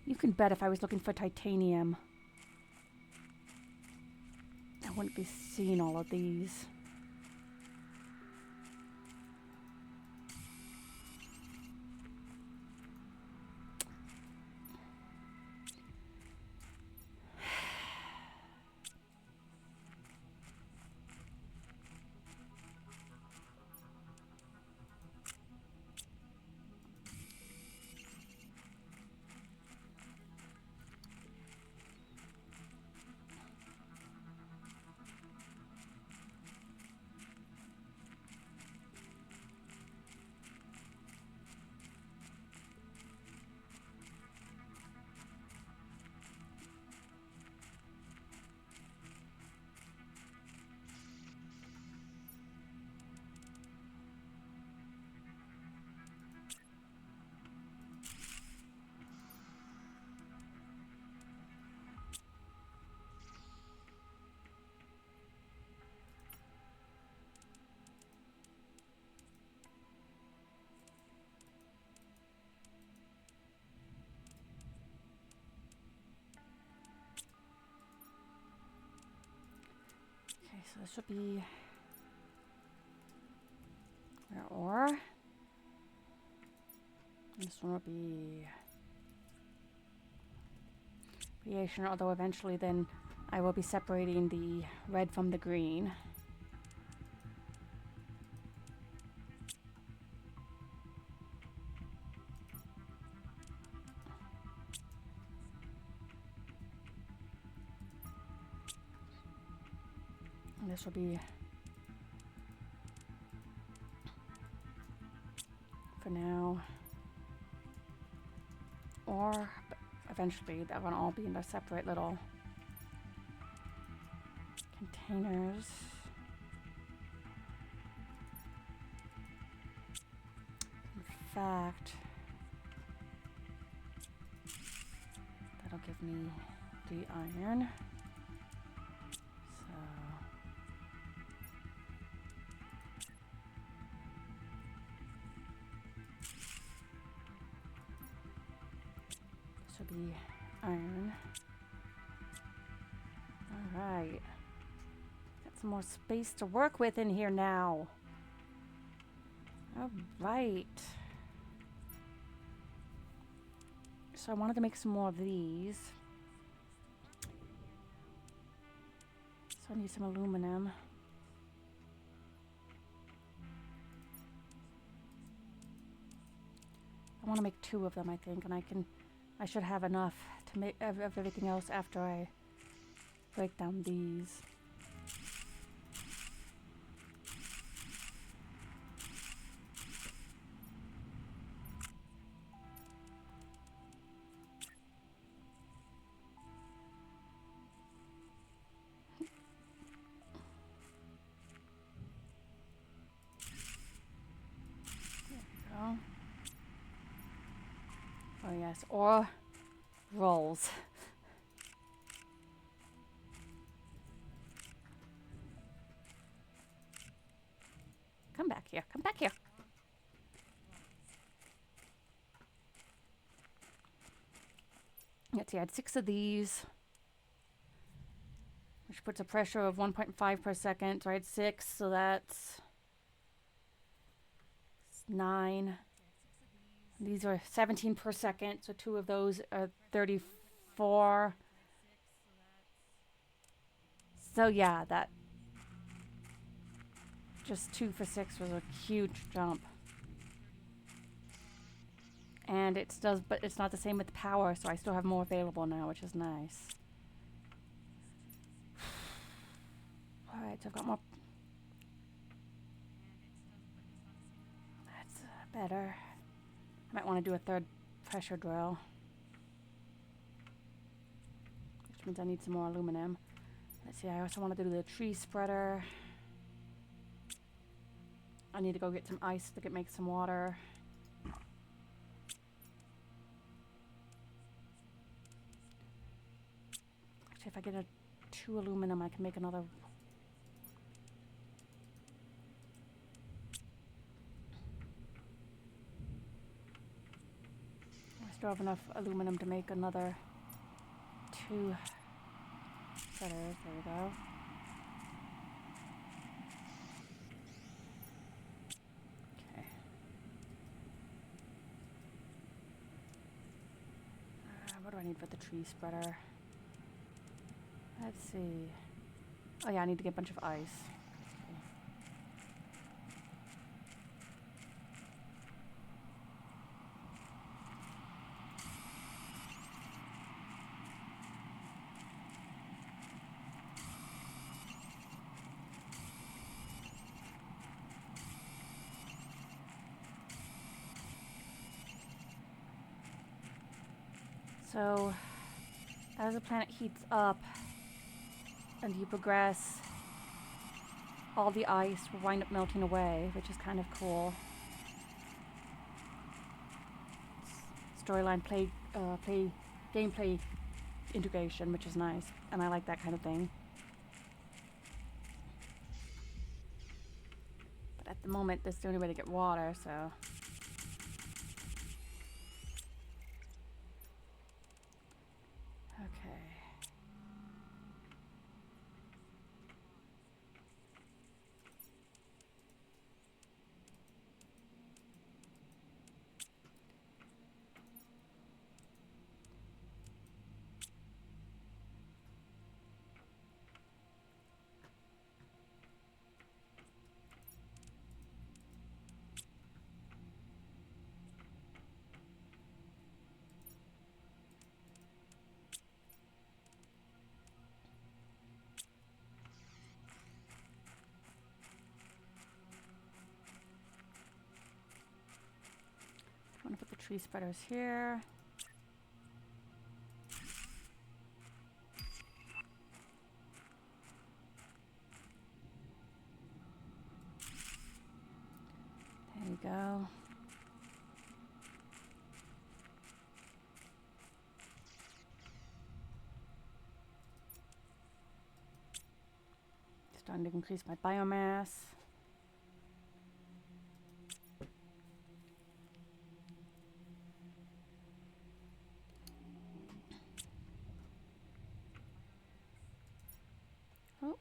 You can bet if I was looking for titanium, I wouldn't be seeing all of these. Okay, so this should be our ore. And this one will be creation, although eventually then I will be separating the red from the green. And this will be eventually that will all be in their separate little containers. In fact, that'll give me the iron. So this will be iron. All right. Got some more space to work with in here now. All right. So I wanted to make some more of these. So I need some aluminum. I want to make 2 of them, I think, and I should have enough to make of everything else after I break down these. Oh yes, or rolls. Come back here, come back here. Let's see, I had 6 of these, which puts a pressure of 1.5 per second. So I had 6, so that's 9. These are 17 per second, so 2 of those are 34. So yeah, that just 2 for 6 was a huge jump. And it does, but it's not the same with power, so I still have more available now, which is nice. All right, so I've got more. That's better. I might want to do a 3rd pressure drill, which means I need some more aluminum. Let's see, I also want to do the tree spreader. I need to go get some ice to make some water. Actually, if I get 2 aluminum, I can make another. I still have enough aluminum to make another 2 spreaders. There we go. Okay. What do I need for the tree spreader? Let's see. Oh yeah, I need to get a bunch of ice. Okay. So, as the planet heats up and you progress, all the ice will wind up melting away, which is kind of cool. Storyline gameplay integration, which is nice, and I like that kind of thing. But at the moment, that's the only way to get water, so. Okay. I'm gonna put the tree spreaders here. go. Starting to increase my biomass. Oh.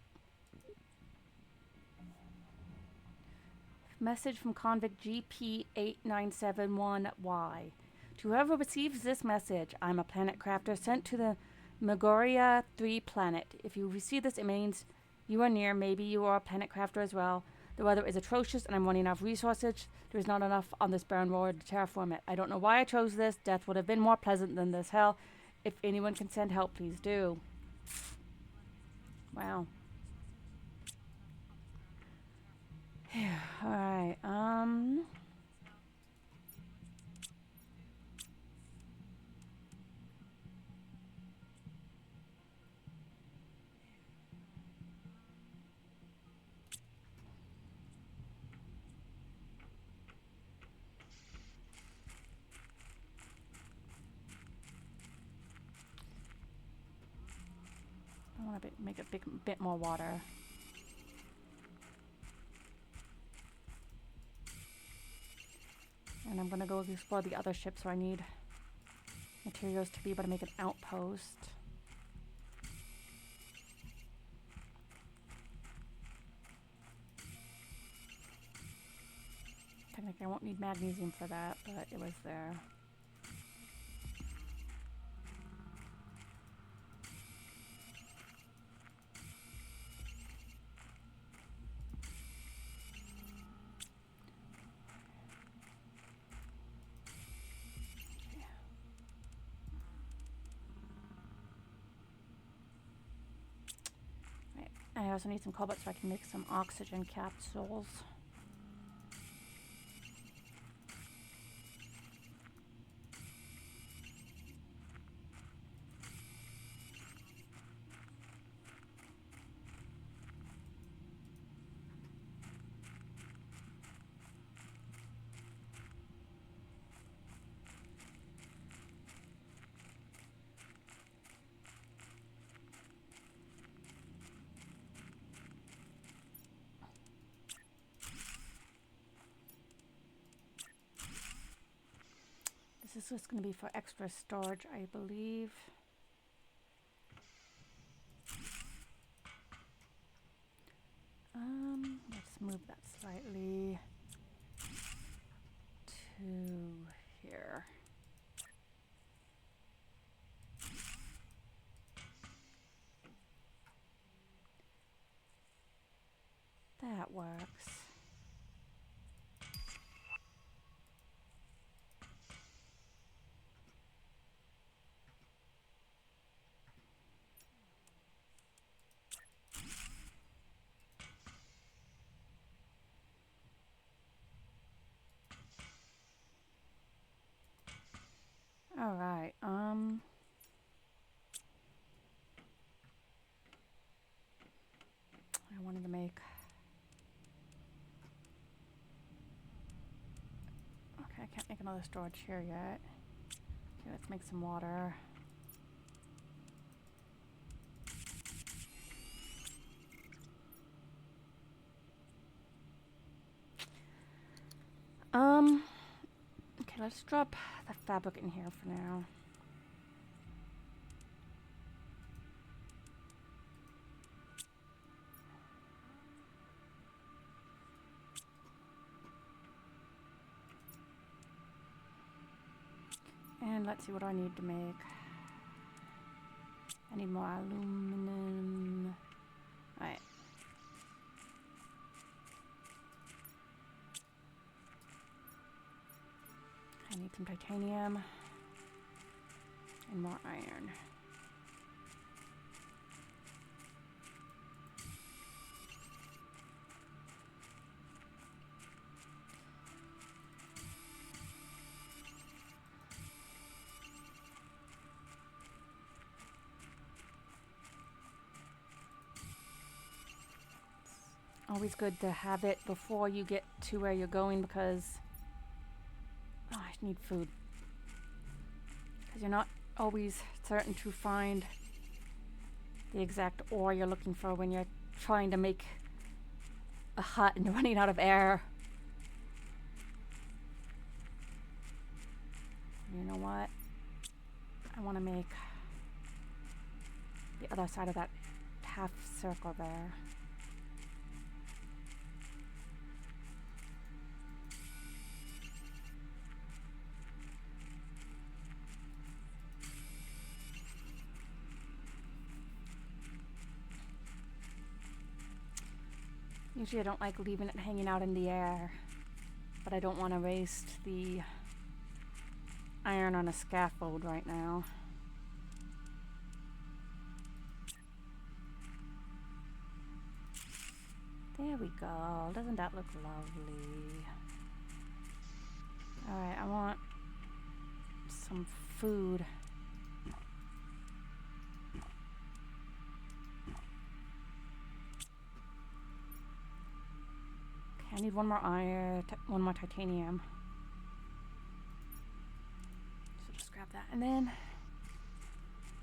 Message from convict GP8971Y. To whoever receives this message, I'm a planet crafter sent to the Megoria 3 planet. If you receive this, it means you are near. Maybe you are a planet crafter as well. The weather is atrocious and I'm running out of resources. There is not enough on this barren world to terraform it. I don't know why I chose this. Death would have been more pleasant than this hell. If anyone can send help, please do. Wow. Alright, I want to make a bit more water. And I'm going to go explore the other ship, so I need materials to be able to make an outpost. Technically, I won't need magnesium for that, but it was there. I also need some cobalt so I can make some oxygen capsules. This is just going to be for extra storage, I believe. Let's move that slightly to here. That works. All right. I wanted to make. Okay, I can't make another storage here yet. Okay, let's make some water. Okay, let's drop the fabric in here for now. And let's see what I need to make. I need more aluminum. Alright. I need some titanium and more iron. Always good to have it before you get to where you're going because just need food. Because you're not always certain to find the exact ore you're looking for when you're trying to make a hut and you're running out of air. You know what? I want to make the other side of that half circle there. Usually I don't like leaving it hanging out in the air, but I don't want to waste the iron on a scaffold right now. There we go. Doesn't that look lovely? Alright, I want some food. Okay, I need one more iron, one more titanium. So just grab that and then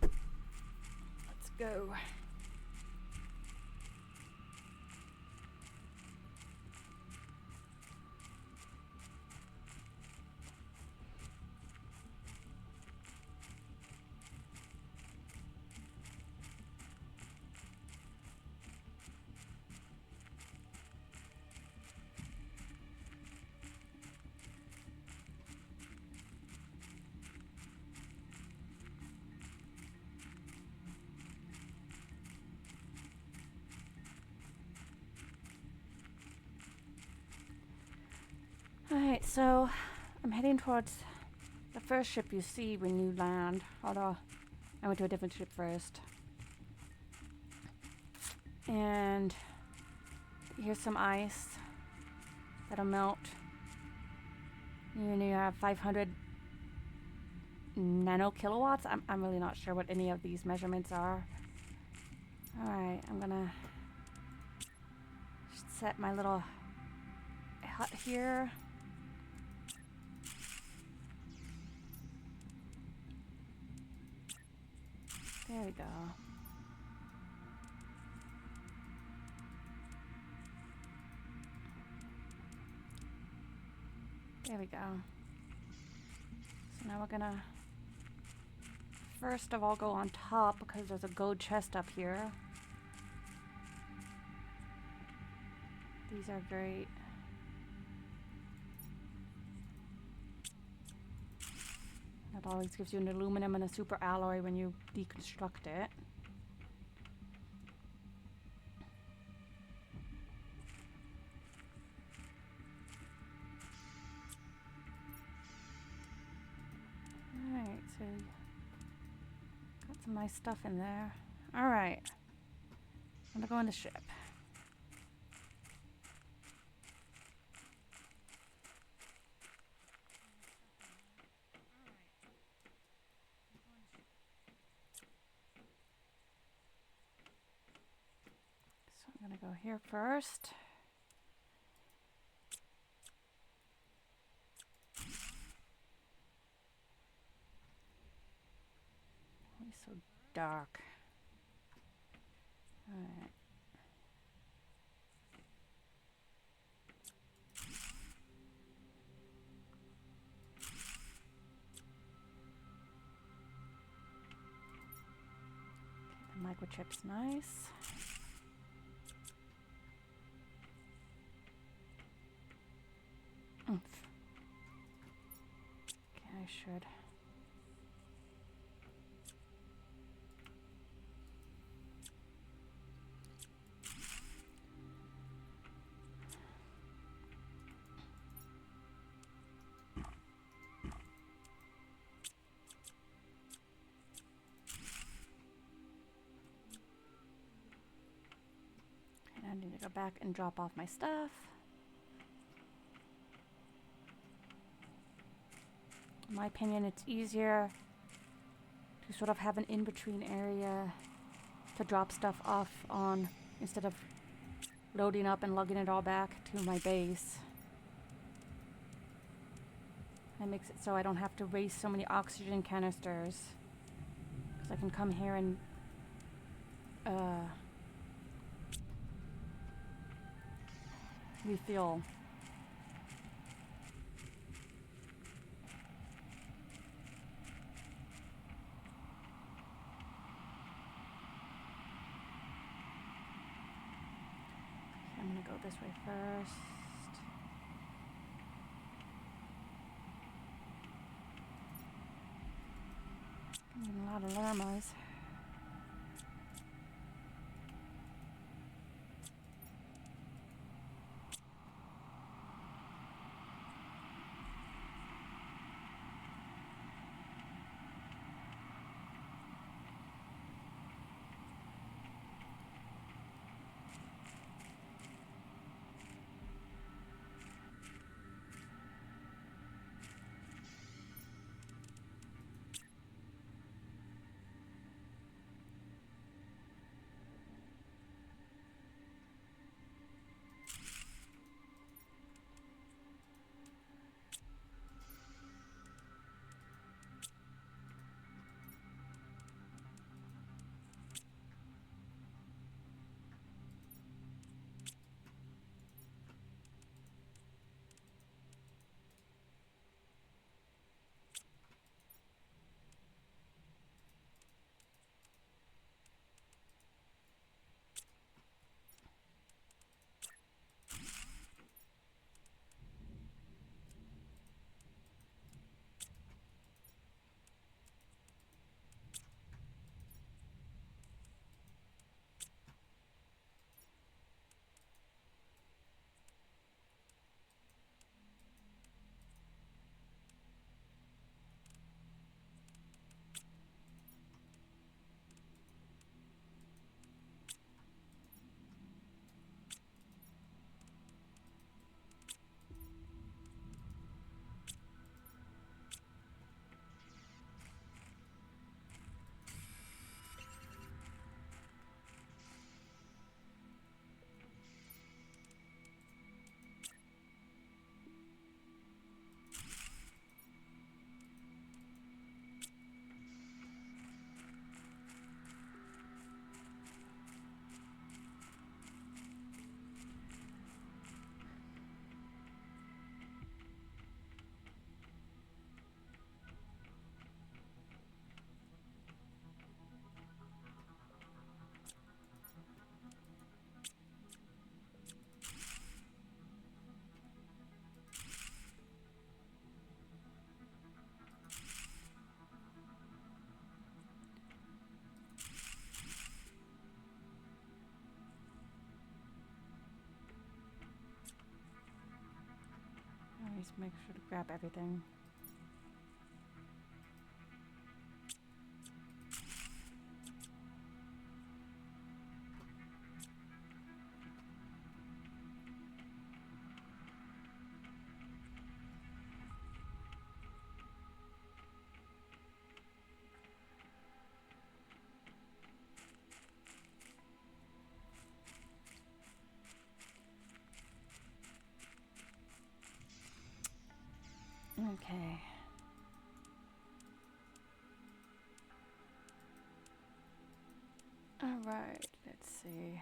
let's go. Alright, so I'm heading towards the first ship you see when you land. Although I went to a different ship first. And here's some ice that'll melt. You have 500 nano kilowatts. I'm really not sure what any of these measurements are. Alright, I'm gonna set my little hut here. There we go. There we go. So now we're gonna first of all go on top because there's a gold chest up here. These are great. That always gives you an aluminum and a super alloy when you deconstruct it. Alright, so got some nice stuff in there. Alright, I'm gonna go in the ship. I'm gonna go here first. It's so dark. All right. Okay, the microchip's nice. Oomph. Okay, I should. Okay, I need to go back and drop off my stuff. In my opinion, it's easier to sort of have an in-between area to drop stuff off on instead of loading up and lugging it all back to my base. I That makes it so I don't have to waste so many oxygen canisters. Because I can come here and refuel. I'm gonna go this way first. A lot of llamas. Always make sure to grab everything. Okay. All right, let's see.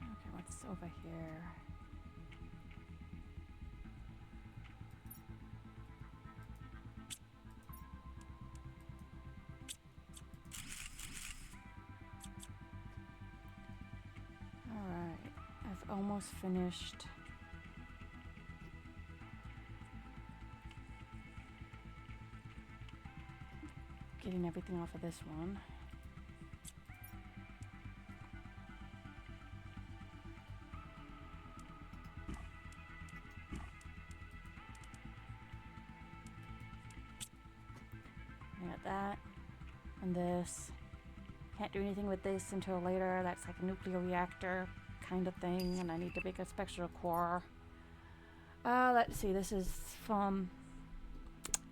Okay, what's over here? Alright, I've almost finished getting everything off of this one. I got that and this. Can't do anything with this until later. That's like a nuclear reactor. kind of thing, and I need to make a spectral core. Let's see, this is from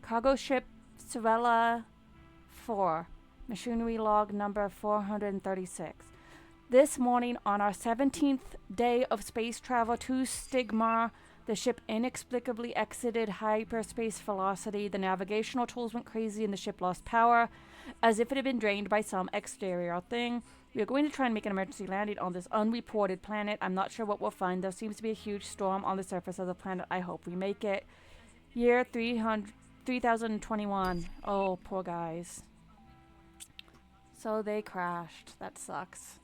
cargo ship Sorella 4, machinery log number 436. This morning, on our 17th day of space travel to Stigmar, the ship inexplicably exited hyperspace velocity. The navigational tools went crazy and the ship lost power, as if it had been drained by some exterior thing. We are going to try and make an emergency landing on this unreported planet. I'm not sure what we'll find. There seems to be a huge storm on the surface of the planet. I hope we make it. Year 3021. Oh, poor guys. So they crashed. That sucks.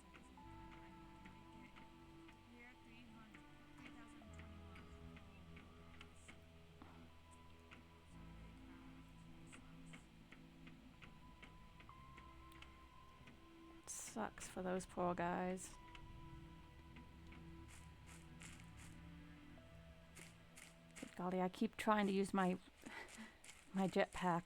Sucks for those poor guys. Good golly, I keep trying to use my jetpack.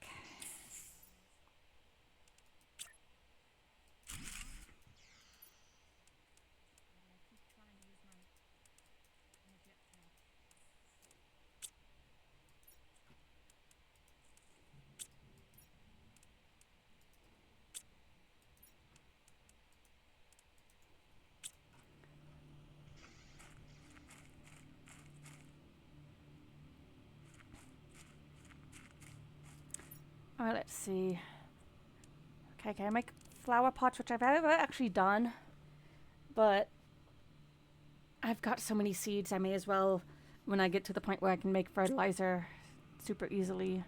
Alright, let's see. Okay, can I make flower pots, which I've never actually done, but I've got so many seeds, I may as well, when I get to the point where I can make fertilizer super easily.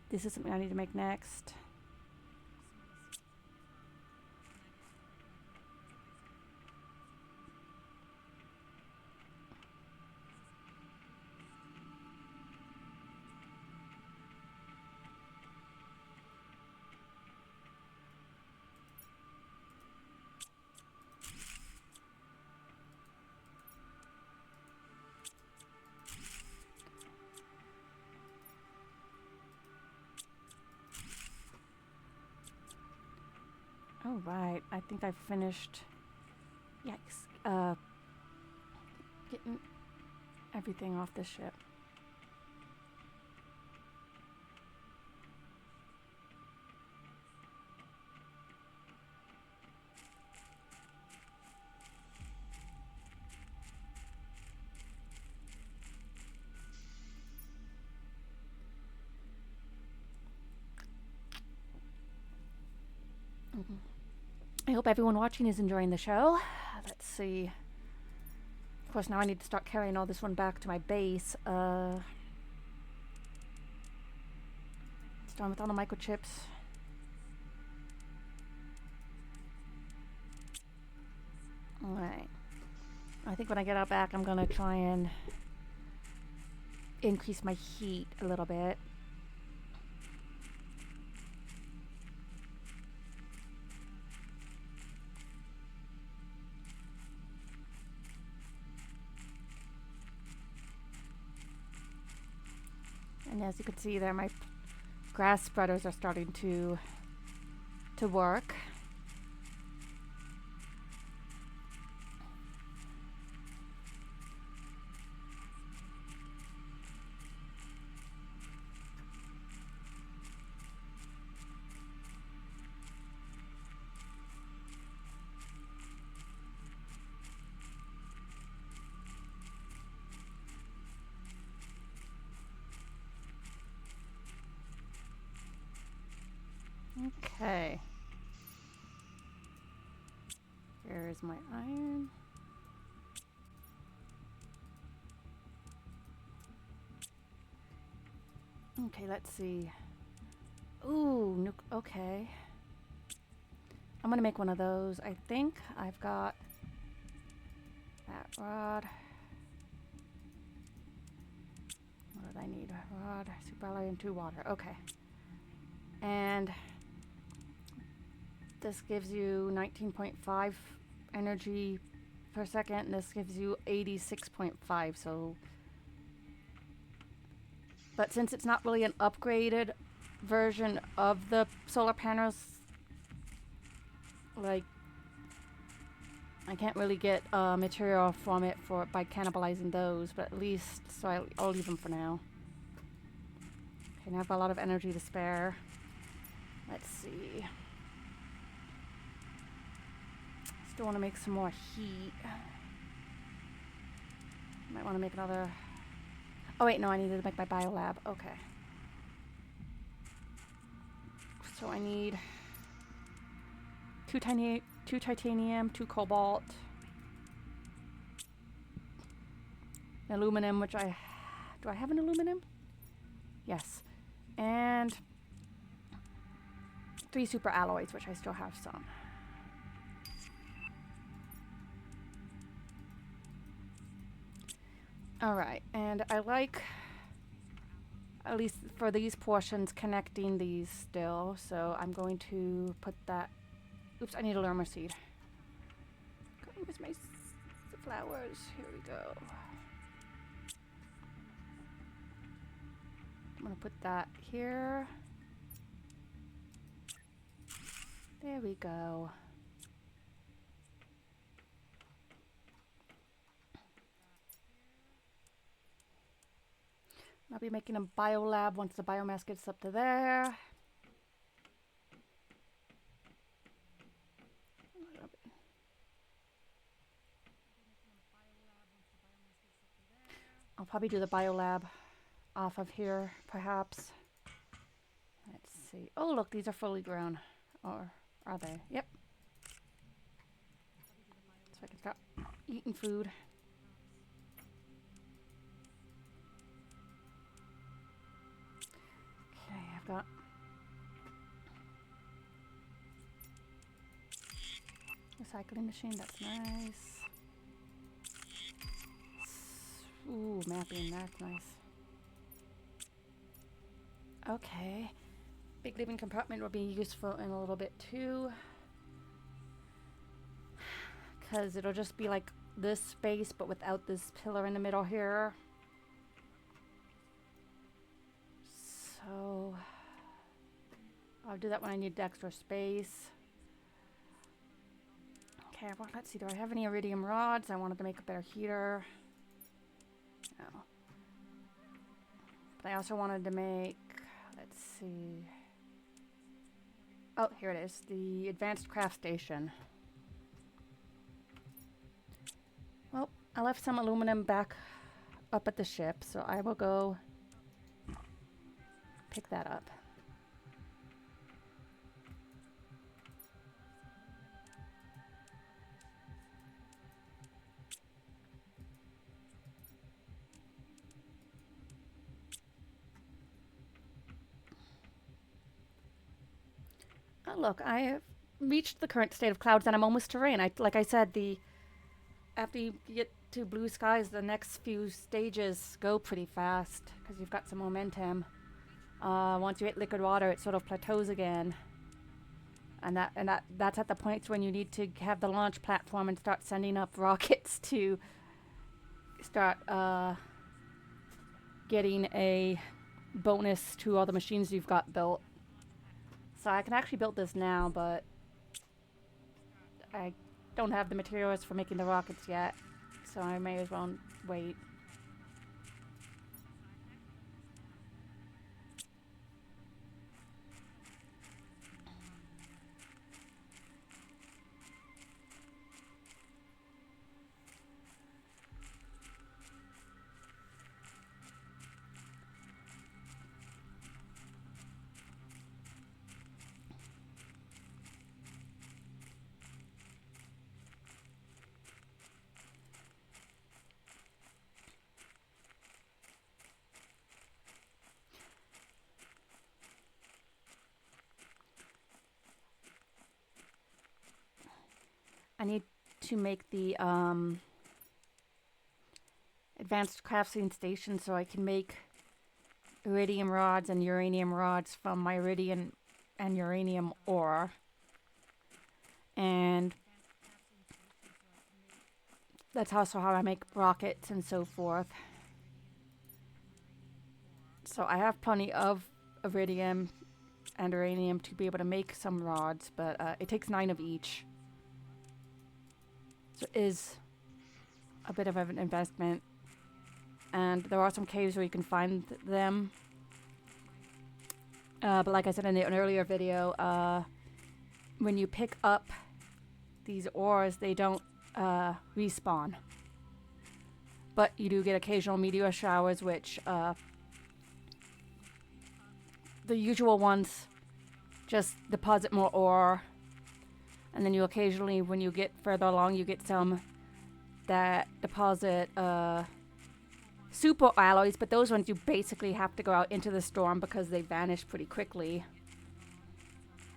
This is something I need to make next. Oh, right. I think I've finished. Yikes. Getting everything off the ship. I hope everyone watching is enjoying the show. Let's see. Of course, now I need to start carrying all this one back to my base. It's done with all the microchips. Alright. I think when I get out back, I'm going to try and increase my heat a little bit. And as you can see there, my grass spreaders are starting to work. Okay. Here is my iron. Okay, let's see. Ooh, okay. I'm gonna make one of those. I think I've got that rod. What did I need? A rod, super light, and 2 water. Okay. And this gives you 19.5 energy per second, and this gives you 86.5, so... But since it's not really an upgraded version of the solar panels, like, I can't really get material from it by cannibalizing those, but at least, so I'll leave them for now. Okay, now I've got a lot of energy to spare. Let's see. Still want to make some more heat. Might want to make another... Oh wait, no, I needed to make my biolab. Okay. So I need two titanium, 2 cobalt, aluminum, which do I have an aluminum? Yes. And 3 super alloys, which I still have some. Alright, and I like, at least for these portions, connecting these still, so I'm going to put that... Oops, I need a lerma seed. Where's my flowers? Here we go. I'm gonna put that here. There we go. I'll be making a biolab once the biomass gets up to there. I'll probably do the biolab off of here, perhaps. Let's see. Oh, look, these are fully grown. Or are they? Yep. So I can start eating food. Okay, I've got recycling machine. That's nice. Ooh, mapping. That's nice. Okay. Big living compartment will be useful in a little bit too. Because it'll just be like this space, but without this pillar in the middle here. So I'll do that when I need the extra space. Okay, well, let's see. Do I have any iridium rods? I wanted to make a better heater. No. But I also wanted to make, let's see. Oh, here it is. The advanced craft station. Well, I left some aluminum back up at the ship, so I will go pick that up. Oh, look, I have reached the current state of clouds and I'm almost to rain. Like I said, after you get to blue skies, the next few stages go pretty fast because you've got some momentum. Once you hit liquid water, it sort of plateaus again. And that's at the point when you need to have the launch platform and start sending up rockets to start getting a bonus to all the machines you've got built. So I can actually build this now, but I don't have the materials for making the rockets yet, so I may as well wait. I need to make the advanced crafting station so I can make iridium rods and uranium rods from my iridium and uranium ore. And that's also how I make rockets and so forth. So I have plenty of iridium and uranium to be able to make some rods, but it takes 9 of each. So it is a bit of an investment. And there are some caves where you can find them. But like I said in an earlier video, when you pick up these ores, they don't respawn. But you do get occasional meteor showers, which the usual ones just deposit more ore. And then you occasionally, when you get further along, you get some that deposit super alloys. But those ones you basically have to go out into the storm because they vanish pretty quickly.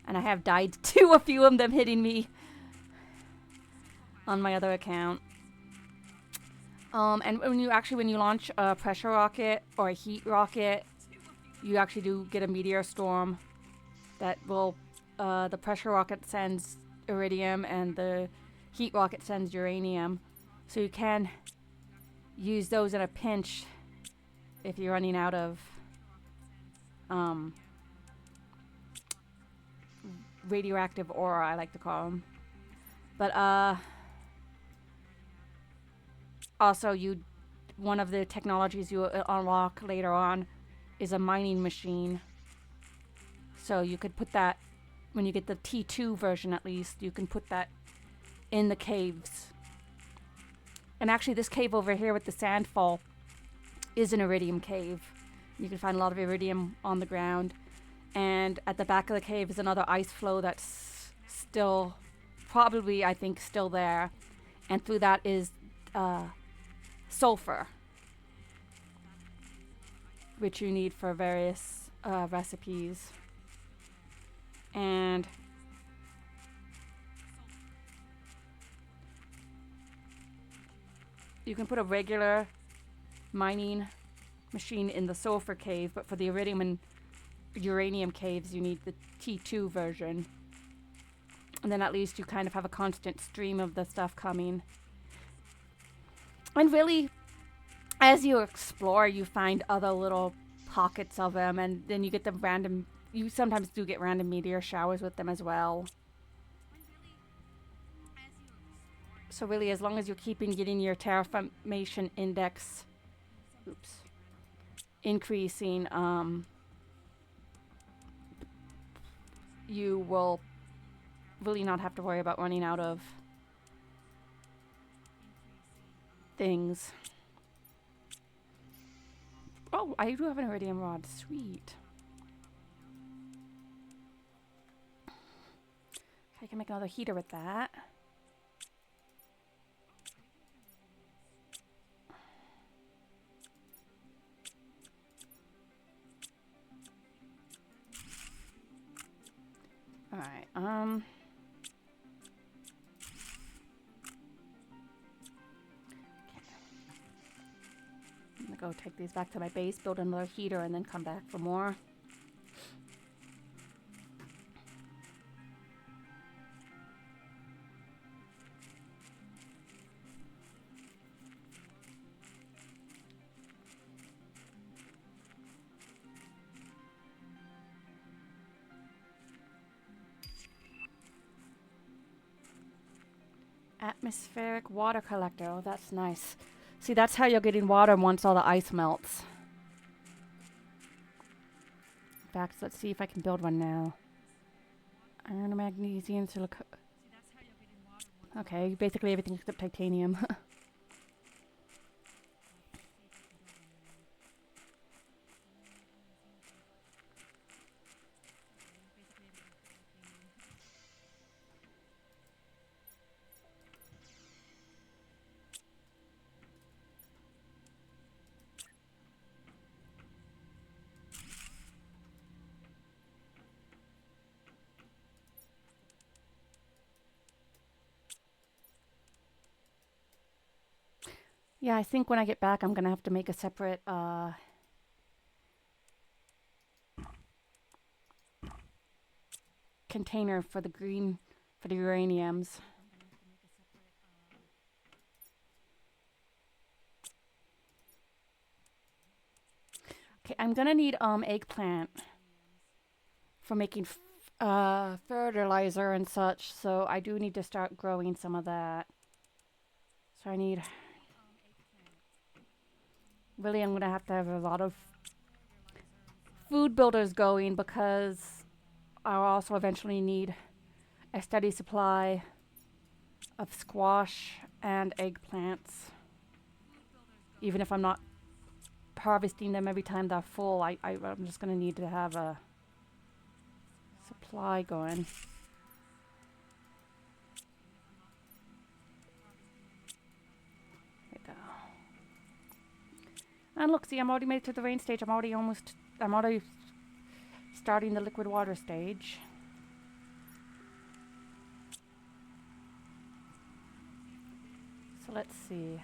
And I have died to a few of them hitting me on my other account. And when you launch a pressure rocket or a heat rocket, you actually do get a meteor storm that will, the pressure rocket sends iridium and the heat rocket sends uranium. So you can use those in a pinch if you're running out of radioactive ore, I like to call them. But also one of the technologies you unlock later on is a mining machine. So you could put that, when you get the T2 version at least, you can put that in the caves. And actually this cave over here with the sandfall is an iridium cave. You can find a lot of iridium on the ground. And at the back of the cave is another ice flow that's still, probably I think still there. And through that is sulfur, which you need for various recipes. And you can put a regular mining machine in the sulfur cave, but for the iridium and uranium caves you need the T2 version. And then at least you kind of have a constant stream of the stuff coming. And really, as you explore, you find other little pockets of them, and then you get the random, you sometimes do get random meteor showers with them as well. So really, as long as you're getting your terraformation index, increasing, you will really not have to worry about running out of things. Oh, I do have an iridium rod. Sweet. I can make another heater with that. Alright, I'm gonna go take these back to my base, build another heater, and then come back for more. Atmospheric water collector. Oh, that's nice. See, that's how you're getting water once all the ice melts. In fact, let's see if I can build one now. Iron, magnesium, silicon. Okay, basically everything except titanium. Yeah, I think when I get back, I'm gonna have to make a separate container for the uraniums. Okay, I'm gonna need eggplant for making fertilizer and such, so I do need to start growing some of that. So I need... Really, I'm going to have a lot of food builders going because I'll also eventually need a steady supply of squash and eggplants. Even if I'm not harvesting them every time they're full, I'm just going to need to have a supply going. There we go. And look, see, I'm already made it to the rain stage. I'm already starting the liquid water stage. So let's see.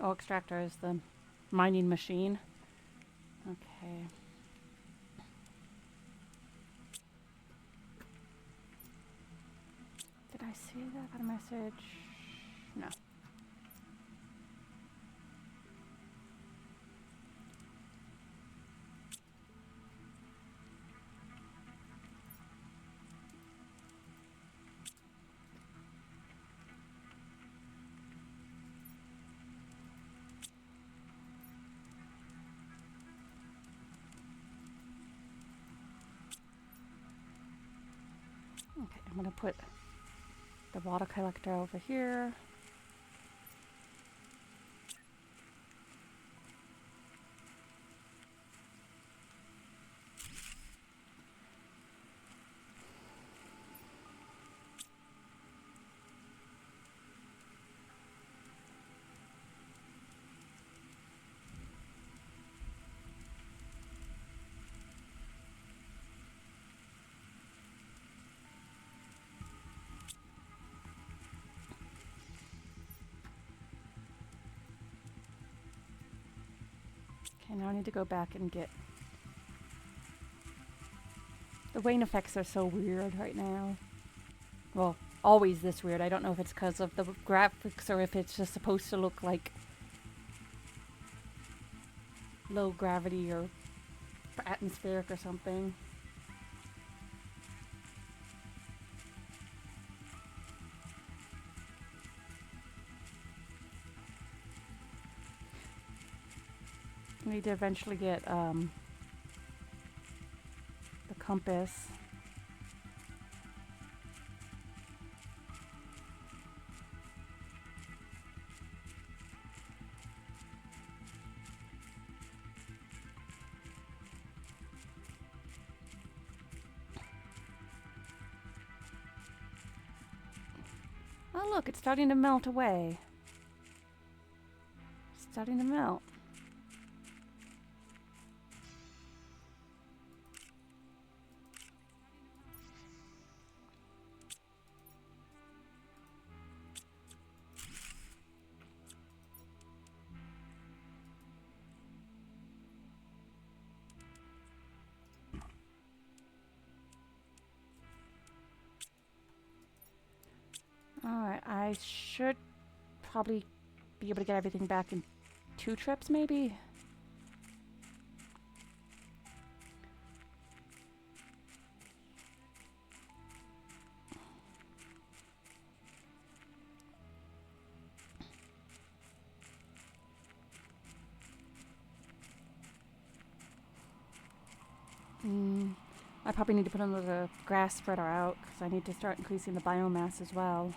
Oh, extractor is the mining machine. Okay. Did I see that? Got a message? No. Okay, I'm gonna put the water collector over here. Okay, now I need to go back and get... The rain effects are so weird right now. Well, always this weird. I don't know if it's because of the graphics or if it's just supposed to look like low gravity or atmospheric or something. I need to eventually get the compass. Oh look, it's starting to melt away. It's starting to melt. Alright, I should probably be able to get everything back in 2 trips, maybe? I probably need to put another grass spreader out because I need to start increasing the biomass as well.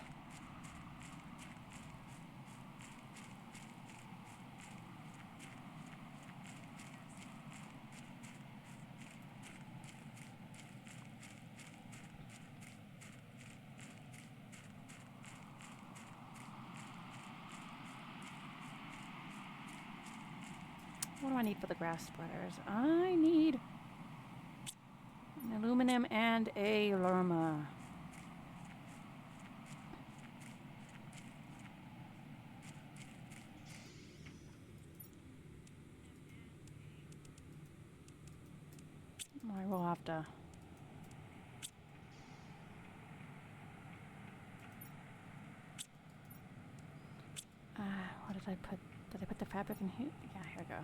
What do I need for the grass spreaders? I need an aluminum and a lerma. I will have to... what did I put? Did I put the fabric in here? Yeah, here we go.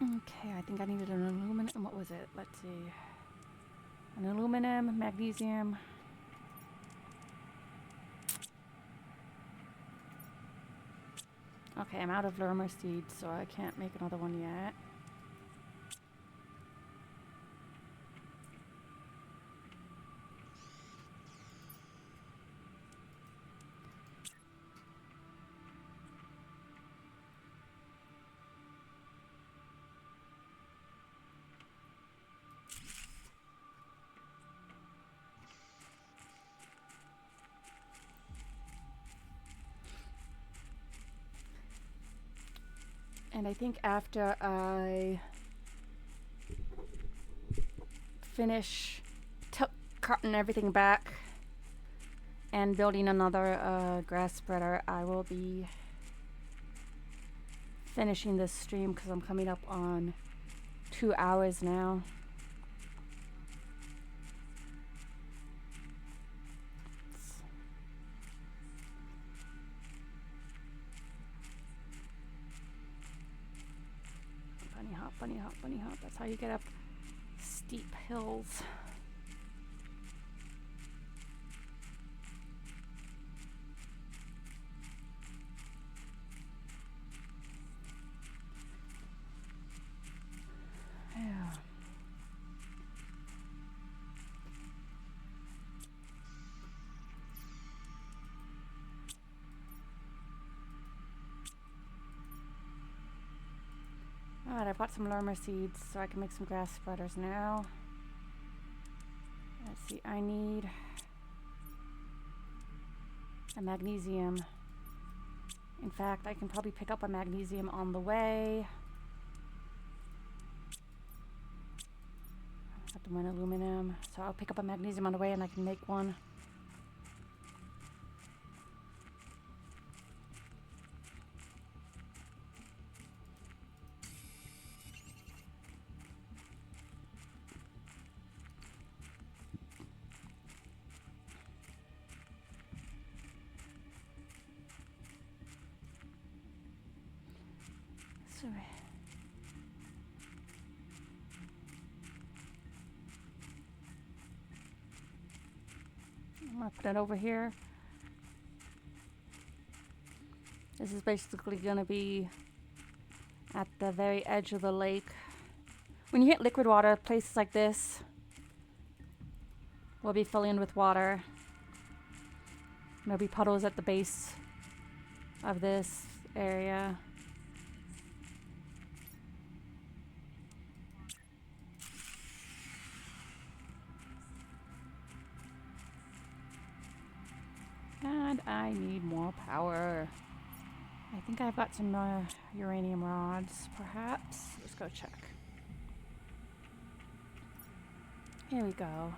Okay, I think I needed an aluminum. What was it? Let's see. An aluminum, magnesium. Okay, I'm out of Lermer seeds, so I can't make another one yet. And I think after I finish cutting everything back and building another grass spreader, I will be finishing this stream because I'm coming up on 2 hours now. Bunny hop, bunny hop, bunny hop. That's how you get up steep hills. Yeah. Alright, I bought some Lermer seeds so I can make some grass spreaders now. Let's see, I need a magnesium. In fact, I can probably pick up a magnesium on the way. Got the one aluminum, so I'll pick up a magnesium on the way and I can make one. Sorry. I'm gonna put it over here. This is basically gonna be at the very edge of the lake. When you hit liquid water, places like this will be filling with water. There'll be puddles at the base of this area. And I need more power. I think I've got some uranium rods, perhaps. Let's go check. Here we go.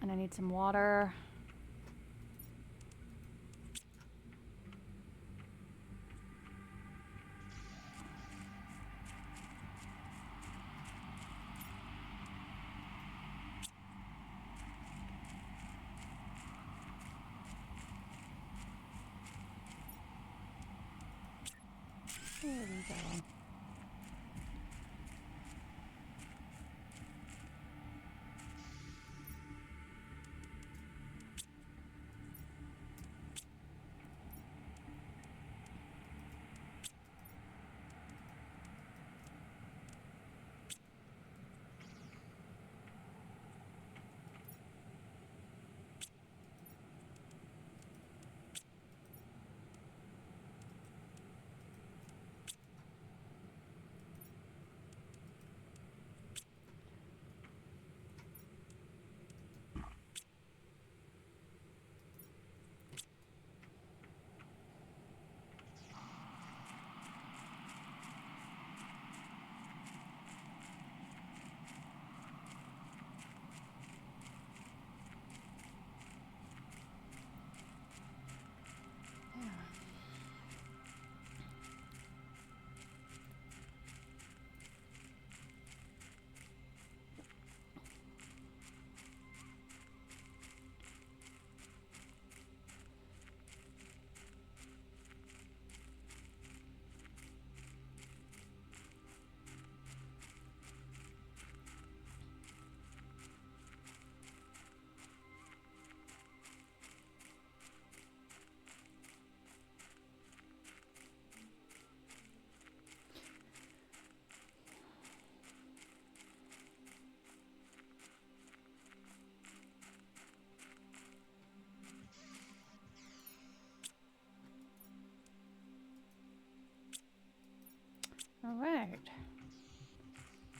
And I need some water. There we go.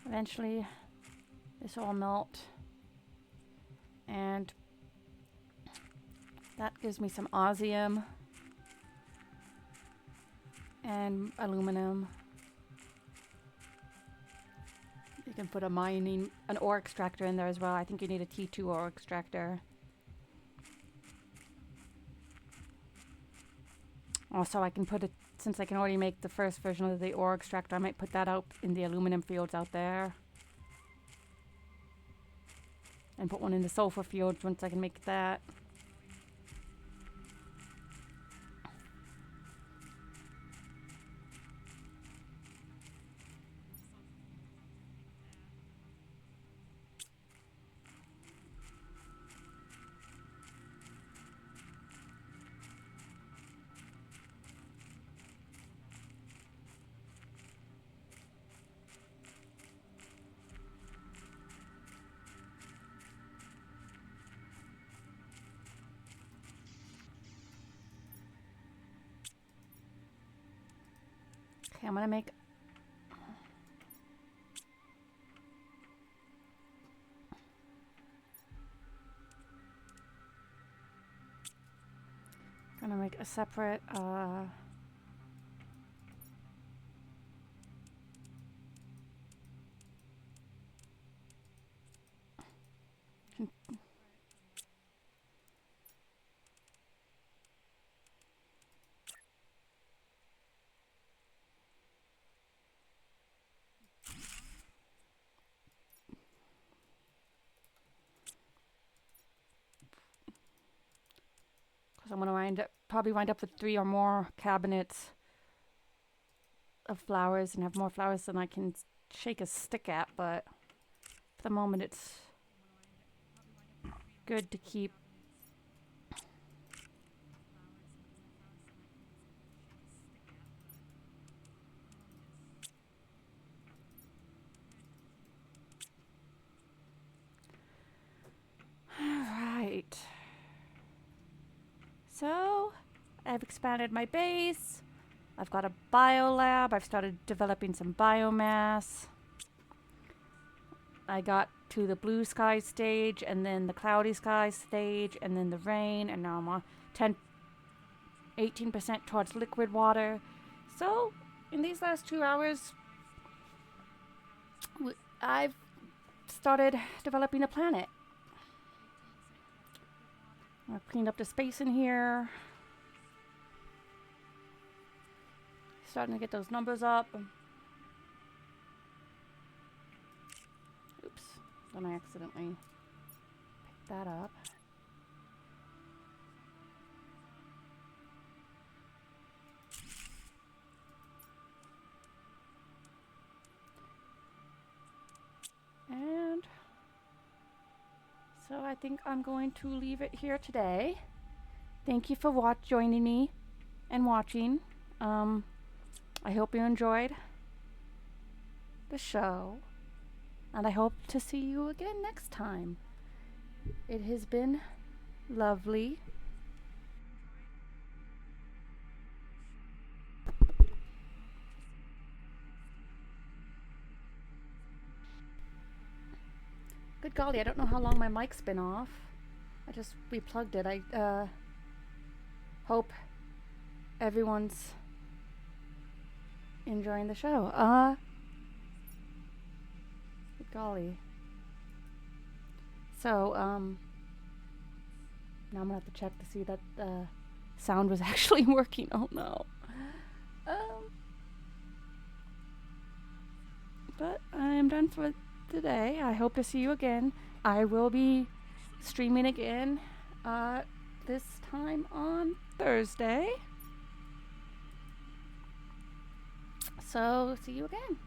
Eventually, this will all melt. And that gives me some osmium and aluminum. You can put an ore extractor in there as well. I think you need a T2 ore extractor. Also, I can put it, since I can already make the first version of the ore extractor, I might put that out in the aluminum fields out there. And put one in the sulfur fields once I can make that. Okay, I'm gonna make a separate because I'm gonna probably wind up with 3 or more cabinets of flowers and have more flowers than I can shake a stick at, but for the moment it's good to keep. Alright. So, I've expanded my base. I've got a biolab. I've started developing some biomass. I got to the blue sky stage, and then the cloudy sky stage, and then the rain, and now I'm on 18% towards liquid water. So, in these last 2 hours, I've started developing a planet. I've cleaned up the space in here. Starting to get those numbers up. Oops. Then I accidentally picked that up. And so I think I'm going to leave it here today. Thank you for joining me and watching. I hope you enjoyed the show, and I hope to see you again next time. It has been lovely. Good golly, I don't know how long my mic's been off. I just replugged it. I hope everyone's enjoying the show. Good golly. So, now I'm gonna have to check to see that the sound was actually working. Oh no. But I am done for today. I hope to see you again. I will be streaming again this time on Thursday. So, see you again.